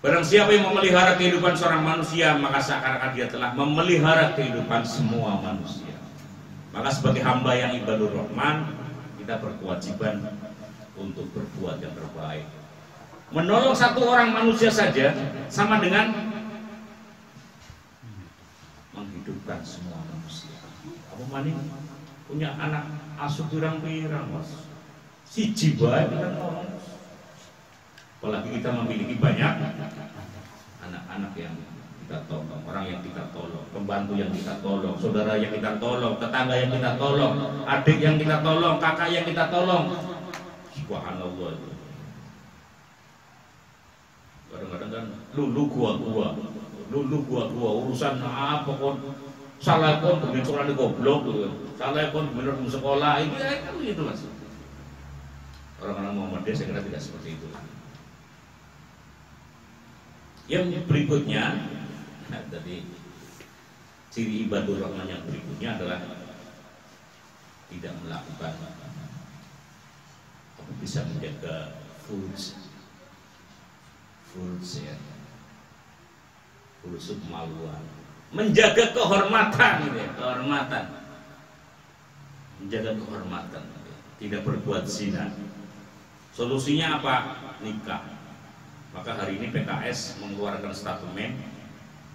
Barang siapa yang memelihara kehidupan seorang manusia, maka seakan-akan dia telah memelihara kehidupan semua manusia. Maka sebagai hamba yang ibadur rahman, kita berkewajiban untuk berbuat yang terbaik. Menolong satu orang manusia saja sama dengan menghidupkan semua manusia. Apa maning punya anak asuh pirang-pirang, Mas. Siji bae kita nolong. Apalagi kita memiliki banyak anak-anak yang kita tolong, orang yang kita tolong, pembantu yang kita tolong, saudara yang kita tolong, tetangga yang kita tolong, adik yang kita tolong, kakak yang kita tolong. Subhanallah itu. Kadang-kadang kan lulu gua urusan apa kon salah kon begitu sekolah di goblok tuh, salah kon bener di sekolah itu ya kan gitu Mas. Orang-orang Muhammadiyah saya kira tidak seperti itu. Yang berikutnya, nah, tadi ciri ibadur rahman yang berikutnya adalah tidak melakukan bisa menjaga furus ya, furus kemaluan, menjaga kehormatan gitu ya, menjaga kehormatan, tidak berbuat zina. Solusinya apa? Nikah. Maka hari ini PKS mengeluarkan statement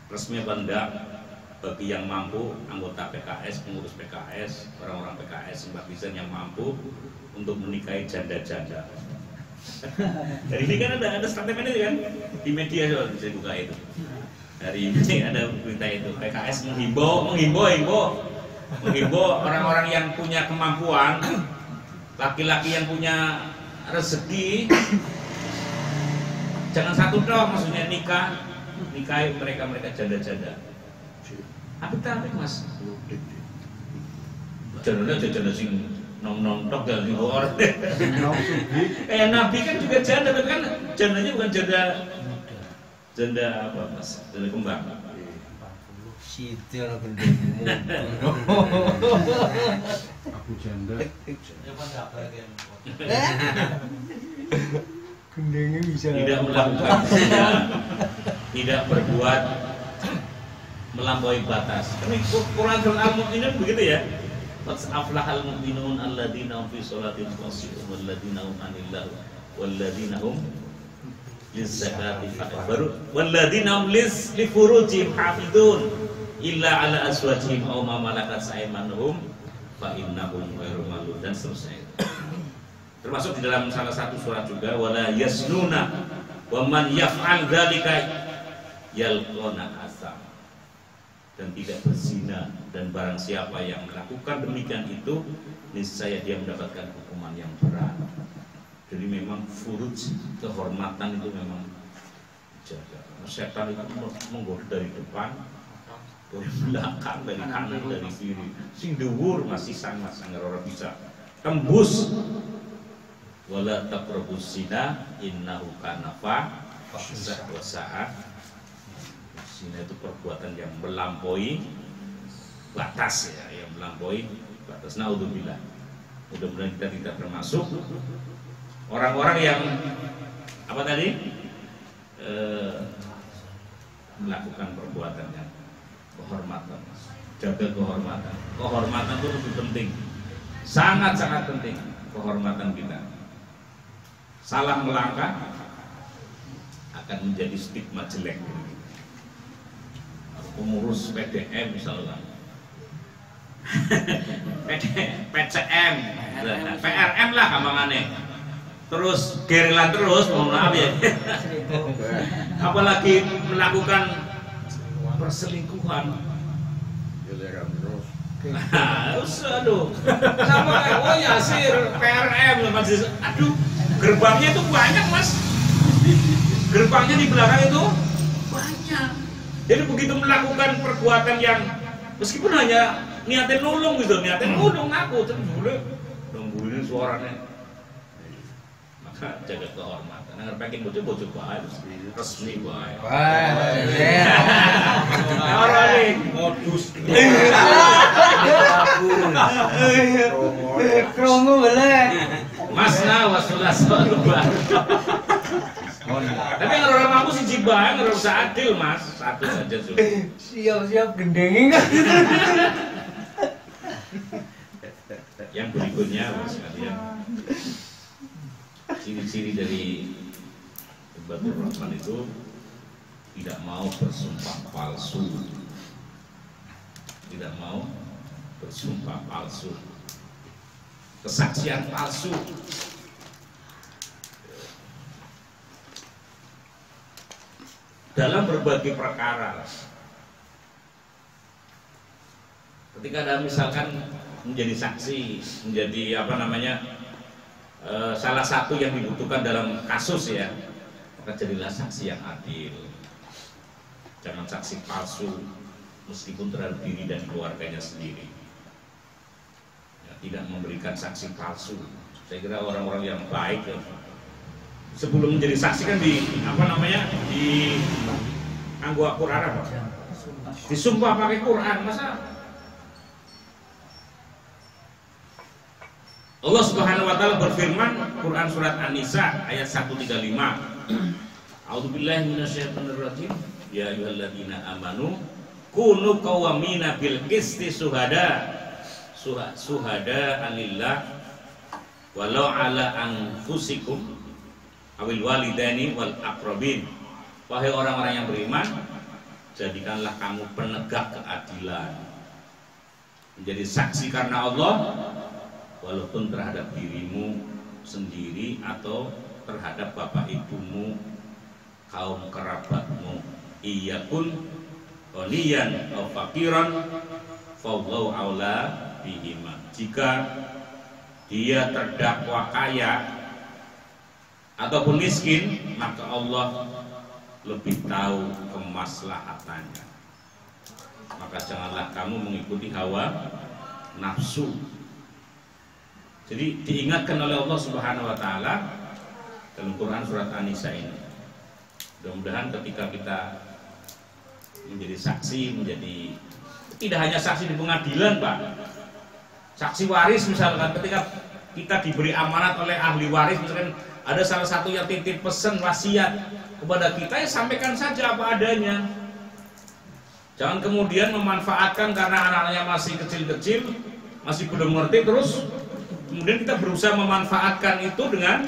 resmi Banda bagi yang mampu, anggota PKS, pengurus PKS, orang-orang PKS simpatisan yang mampu untuk menikahi janda-janda. Hari ini kan ada statement itu kan di media, bisa buka itu. Hari ini ada berita itu, PKS menghimbau orang-orang yang punya kemampuan, laki-laki yang punya rezeki, jangan satu doang, maksudnya nikahi mereka janda-janda. Apa Mas? Janda sing nom tok dan sing orang. Nabi kan juga janda, tapi kan jandanya bukan janda apa Mas? Janda kembang. Situ orang gendengmu. Aku janda. Gendengnya bisa. Tidak melakukan zina, tidak berbuat melampaui batas. Ini Quran Al-Mu'minun begitu ya. Aflahal mu'minun alladzina hum fi sholatihim khashi'un walladzina hum 'anil lagwi walladzina hum lizzakati fa'ilun walladzina hum li furujihim hafizun illa 'ala azwajihim aw ma malakat aymanuhum fa innahum ghairu malun, dan seterusnya. Termasuk di dalam salah satu surat juga wala yasnuna wa man yaf'al dzalika yalqana asam, dan tidak berzina, dan barang siapa yang melakukan demikian itu niscaya dia mendapatkan hukuman yang berat. Jadi memang furuj, kehormatan itu memang jaga. Setan itu menggoda dari depan, dari belakang, dari kanan, dari kiri. Sing dhuwur masih sangat ora bisa tembus. Wala taqrabuz zina innahu kana fahsya wa sa'a. Zina itu perbuatan yang melampaui batas ya, yang melampaui batas. Naudzubillah. Mudah-mudahan kita tidak termasuk orang-orang yang apa tadi melakukan perbuatan yang kehormatan. Jaga kehormatan. Kehormatan itu lebih penting, sangat-sangat penting kehormatan kita. Salah melangkah akan menjadi stigma jelek. pengurus PDM misalnya. PCM, PRM lah gampangane. Terus gerilan terus, mohon maaf ya. Apalagi melakukan perselingkuhan. Giliran terus. Aduh, sama kayak oh Yasir, PRM, masih, aduh, gerbangnya itu banyak mas, gerbangnya di belakang itu banyak. Jadi begitu melakukan perbuatan yang meskipun hanya niatin nolong gitu, niatin nolong aku, terus boleh nungguin suaranya, maka jaga kehormatan. Nggak pengen bocor baik, resmi baik. Orang ini modus. Kromo boleh. Masna wasulas tapi kalau orang mampu sih jibah, nggak usah adil mas, satu saja sudah. Siap-siap gendengin kan. Yang berikutnya mas kalian, ciri-ciri dari Ibadur Rahman itu tidak mau bersumpah palsu, tidak mau bersumpah palsu, kesaksian palsu. Dalam berbagai perkara, ketika ada misalkan menjadi saksi, menjadi apa namanya salah satu yang dibutuhkan dalam kasus ya, maka jadilah saksi yang adil. Jangan saksi palsu, meskipun terhadap diri dan keluarganya sendiri. Ya, tidak memberikan saksi palsu. Saya kira orang-orang yang baik ya, sebelum menjadi saksi kan di apa namanya di anggo Quran apa? Disumpah pakai Quran, masa? Allah Subhanahu wa taala berfirman Quran surat An-Nisa ayat 135. A'udzubillahi minasyaitonir rajim. Ya ayyuhalladzina amanu kunu qawwamina bil qisti syuhada alillah walau ala anfusikum awil walidaini wal aqrabin. Wahai orang-orang yang beriman, jadikanlah kamu penegak keadilan, menjadi saksi karena Allah, walaupun terhadap dirimu sendiri atau terhadap bapak ibumu, kaum kerabatmu. Iyakun ghaniyan aw faqiran fallahu aula bihima. Jika dia terdakwa kaya ataupun miskin, maka Allah lebih tahu kemaslahatannya. Maka janganlah kamu mengikuti hawa nafsu. Jadi diingatkan oleh Allah Subhanahu wa taala dalam Quran surat An-Nisa ini. Mudah-mudahan ketika kita menjadi saksi, menjadi tidak hanya saksi di pengadilan, Pak. Saksi waris misalkan, ketika kita diberi amanat oleh ahli waris, misalkan ada salah satu yang titip pesan wasiat kepada kita, ya sampaikan saja apa adanya. Jangan kemudian memanfaatkan karena anak-anaknya masih kecil-kecil, masih belum ngerti, terus kemudian kita berusaha memanfaatkan itu dengan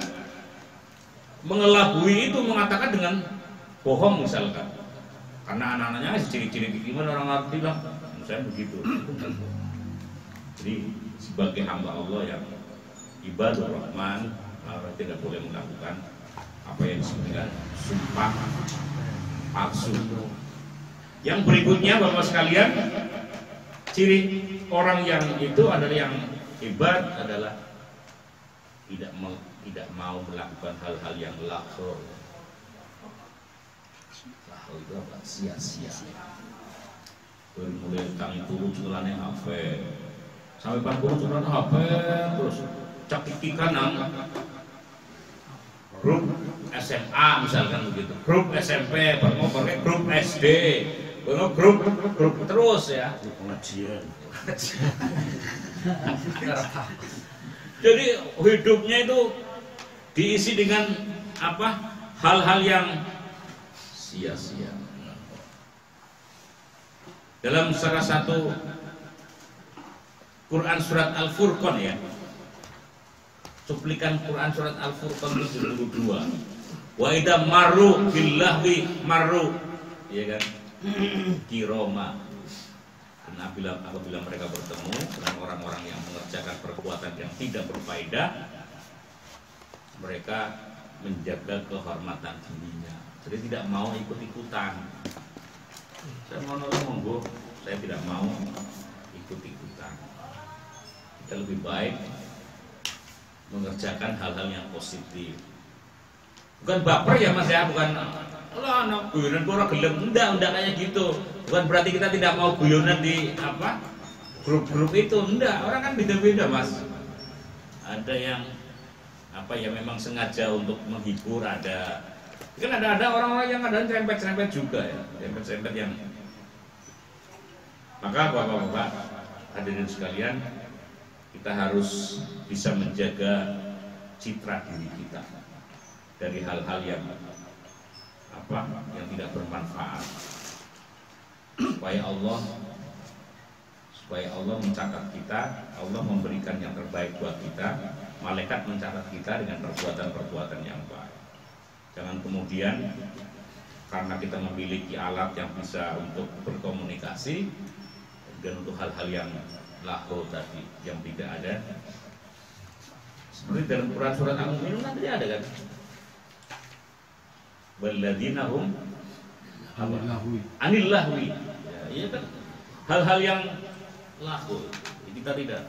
mengelabui itu, mengatakan dengan bohong misalkan. Karena anak-anaknya ciri-ciri gimana orang ngerti lah, misalnya begitu. Jadi sebagai hamba Allah yang ibadur Rahman, orang tidak boleh melakukan apa yang disebut dengan sumpah palsu. Yang berikutnya Bapak sekalian, ciri orang yang itu adalah yang hebat adalah tidak mau melakukan hal-hal yang lahir. Lahir itu apa? Sia-sia. Dari mulai kami turun celana HP sampai panggung celana HP, terus cekik kanan grup SMA misalkan begitu, grup SMP, baru pakai grup SD, baru grup terus ya. Pengajian. Jadi hidupnya itu diisi dengan apa? Hal-hal yang sia-sia. Dalam salah satu Quran surat Al-Furqan ya, cuplikan Quran surat Al-Furqan 72. Wa idza marru billahwi marru, ya kan? kiroma. Dan apabila mereka bertemu dengan orang-orang yang mengerjakan perbuatan yang tidak berfaedah, mereka menjaga kehormatan dirinya. Jadi tidak mau ikut-ikutan. Saya mau nolong monggo, saya tidak mau ikut-ikutan. Kita lebih baik mengerjakan hal-hal yang positif. Bukan baper ya Mas ya, bukan Allah anak guyonan ora gelem, enggak kayak gitu. Bukan berarti kita tidak mau guyonan di grup-grup itu, enggak. Orang kan beda-beda Mas. Ada yang memang sengaja untuk menghibur, ada kan ada orang-orang yang ada serempet-serempet juga ya, serempet-serempet yang. Maka Bapak-bapak hadirin sekalian, kita harus bisa menjaga citra diri kita dari hal-hal yang tidak bermanfaat, supaya Allah mencatat kita, Allah memberikan yang terbaik buat kita, malaikat mencatat kita dengan perbuatan-perbuatan yang baik. Jangan kemudian karena kita memiliki alat yang bisa untuk berkomunikasi dan untuk hal-hal yang lahu tadi yang tidak ada, seperti dalam surat Al-Mu'minun nanti ada kan, walladzina hum anil lahwi, ya kan, hal-hal yang lahu kita tidak,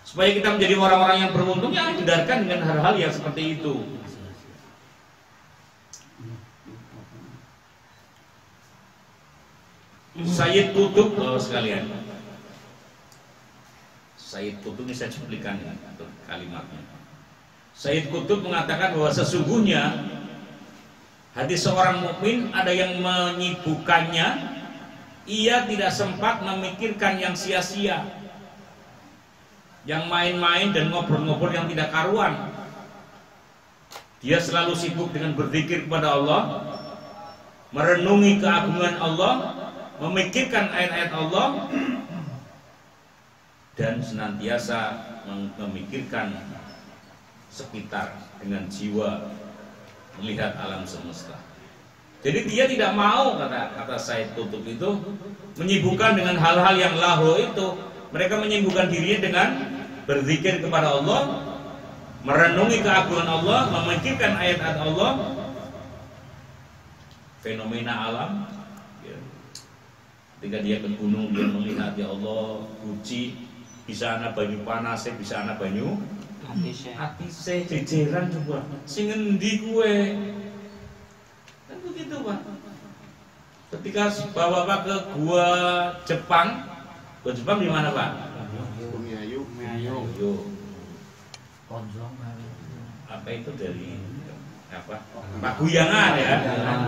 supaya kita menjadi orang-orang yang beruntung yang hindarkan dengan hal-hal yang seperti itu. Sayyid Qutb sekalian, Sayyid Qutb ini saya cuplikan ya, kalimatnya. Sayyid Qutb mengatakan bahwa sesungguhnya hati seorang mukmin ada yang menyibukkannya, ia tidak sempat memikirkan yang sia-sia, yang main-main dan ngobrol-ngobrol yang tidak karuan. Dia selalu sibuk dengan berzikir kepada Allah, merenungi keagungan Allah, memikirkan ayat-ayat Allah, dan senantiasa memikirkan sekitar dengan jiwa melihat alam semesta. Jadi dia tidak mau, kata Sayyid Qutb itu, menyibukkan dengan hal-hal yang lahu itu. Mereka menyibukkan dirinya dengan berzikir kepada Allah, merenungi keagungan Allah, memikirkan ayat-ayat Allah, fenomena alam. Ketika dia ke gunung, dia melihat, ya Allah, puji, bisa ana banyu panas, bisa ana banyu atise jejeran coba. Sing endi kuwe? Kan begitu, Pak. Ketika bawa ke gua Jepang di mana, Pak? Bumiayu. Apa itu dari Paguyangan ya.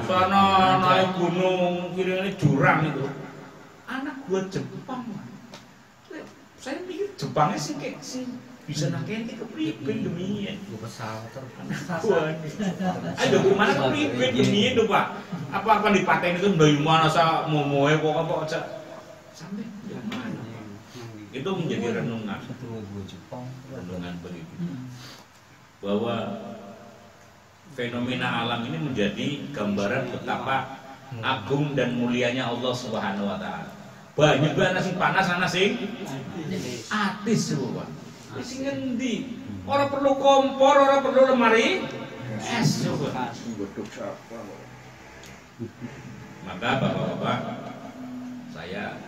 Sono naik gunung, kiri jurang itu. Anak gua Jepang. Saya pikir Jepangnya sih kayak sih bisa nakeni kepripin demi Gua pesawat terus. Ayo kemana kepripin demi itu Pak? Apa dipaten itu dari mana sa momoe kok aja sampai mana? Itu menjadi renungan. Renungan begitu. Bahwa fenomena alam ini menjadi gambaran betapa agung dan mulianya Allah Subhanahu wa taala. Banyak banget nasi panas, nasi atis semua. Sing ngendi? Ora perlu kompor, ora perlu lemari es coba. Maka Bapak-bapak, saya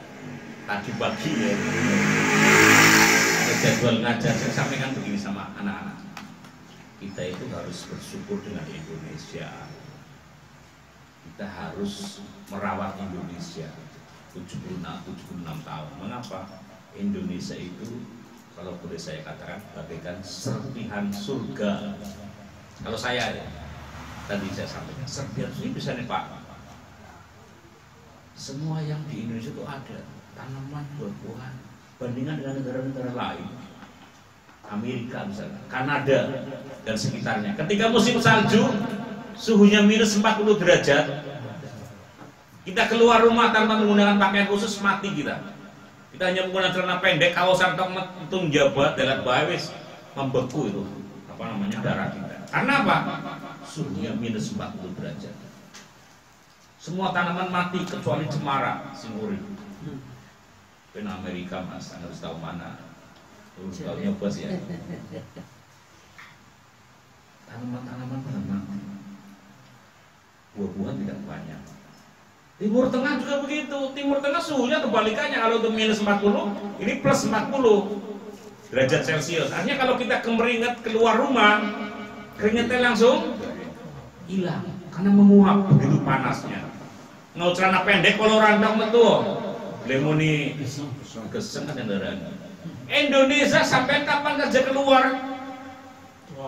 tadi pagi ya ada jadwal ngajar, saya sampaikan begini sama anak-anak. Kita itu harus bersyukur dengan Indonesia. Kita harus merawat Indonesia. 76 tahun. Mengapa? Indonesia itu kalau boleh saya katakan bagaikan serpihan surga. Kalau saya ya, tadi saya sampaikan serpihan ini bisa nih Pak. Semua yang di Indonesia itu ada, tanaman, buah-buahan. Bandingkan dengan negara-negara lain, Amerika misalnya, Kanada dan sekitarnya. Ketika musim salju, suhunya minus 40 derajat. Kita keluar rumah tanpa menggunakan pakaian khusus, mati kita. Kita hanya menggunakan celana pendek, kaosan tok metung jabat, dalat bawis, membeku itu darah kita. Karena apa? Suhunya minus 40 derajat. Semua tanaman mati kecuali cemara, sing urip. Ben Amerika Mas, harus tahu mana. Harus tahu nyoba sih ya. Tanaman-tanaman pada mati. Buah-buahan tidak banyak. Timur Tengah juga begitu. Timur Tengah suhunya kebalikannya. Kalau untuk minus 40, ini plus 40 derajat Celcius. Artinya kalau kita kemeringat keluar rumah, keringetnya langsung hilang karena menguap begitu panasnya. Ngau celana pendek kalau rantau metu, lemoni keseng kendaraan. Indonesia sampai kapan kerja keluar?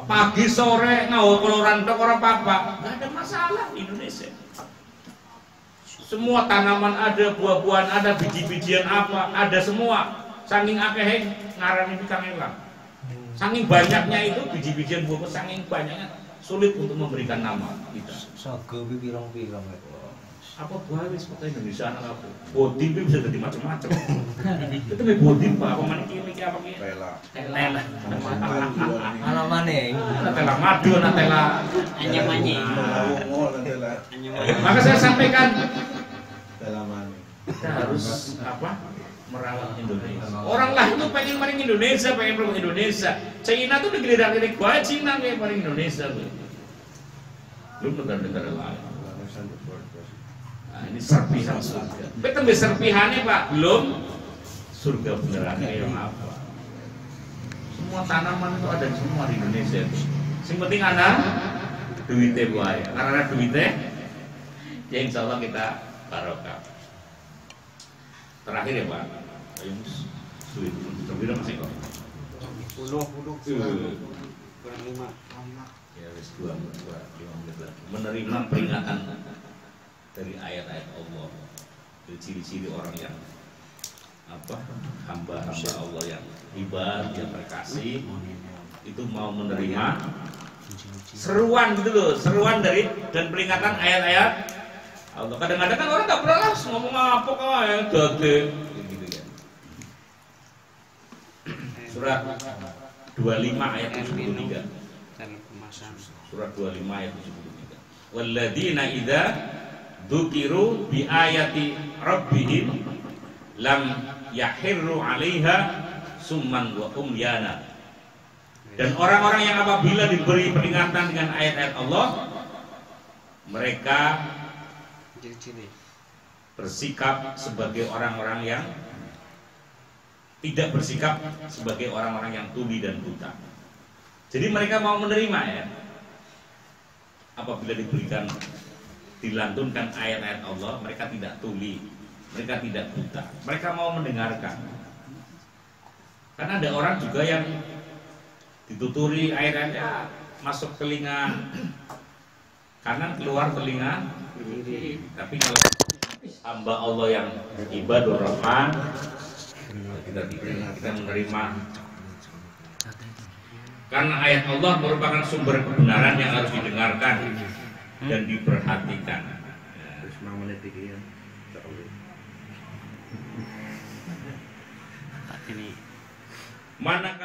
Pagi sore ngau kalau rantau orang apa? Nggak ada masalah di Indonesia. Semua tanaman ada, buah-buahan ada, biji-bijian apa, ada semua. Saking akeh ngarani pikang elang. Saking banyaknya itu biji-bijian buah, saking banyaknya sulit untuk memberikan nama kita. Sago pirang-pirang ya. Apa buah wis kota Indonesia anak apa? Bodi bisa jadi macam-macam. Itu me bodi Pak, apa mana iki apa iki? Tela. Tela. Anak maning. Tela madu, tela Anyamanyi. Tela. Maka saya sampaikan Tela mana? kita harus apa? Merawat Indonesia. Orang lain tuh pengen maring Indonesia, pengen produk Indonesia. China tuh negeri-negeri gua Cina kayak maring Indonesia tuh. Belum negara-negara lain. Nah, ini serpihan surga. Betul serpihannya Pak, belum surga beneran yang apa? Semua tanaman itu ada semua di Indonesia. Yang penting ada duitnya buaya. Karena ada duitnya, ya insya Allah kita barokah. Terakhir ya Pak, ayo sulit terbilang masih kok. Puluh. Kurang 5. Ya wis 2 5 menit lagi. Menerima peringatan dari ayat-ayat Allah, dari ciri-ciri orang yang apa hamba-hamba Allah yang ibadah, yang berkasih itu mau menerima seruan gitu loh, seruan dari dan peringatan ayat-ayat Allah. Kadang-kadang kan orang nggak pernah langsung ngomong apa kayak dade gitu ya. Surat 25 ayat 73. Surat 25 ayat 73. Walladzina idza dzukiru bi ayati rabbihim lam yahirru 'alaiha summan wa umyana. Dan orang-orang yang apabila diberi peringatan dengan ayat-ayat Allah, mereka bersikap sebagai orang-orang yang tidak bersikap sebagai orang-orang yang tuli dan buta. Jadi mereka mau menerima ya. Apabila diberikan dilantunkan ayat-ayat Allah, mereka tidak tuli, mereka tidak buta, mereka mau mendengarkan. Karena ada orang juga yang dituturi ayat-ayatnya masuk telinga kanan, keluar telinga kiri. Tapi kalau hamba Allah yang ibadur rahman, kita menerima. Karena ayat Allah merupakan sumber kebenaran yang harus didengarkan dan diperhatikan. Manakah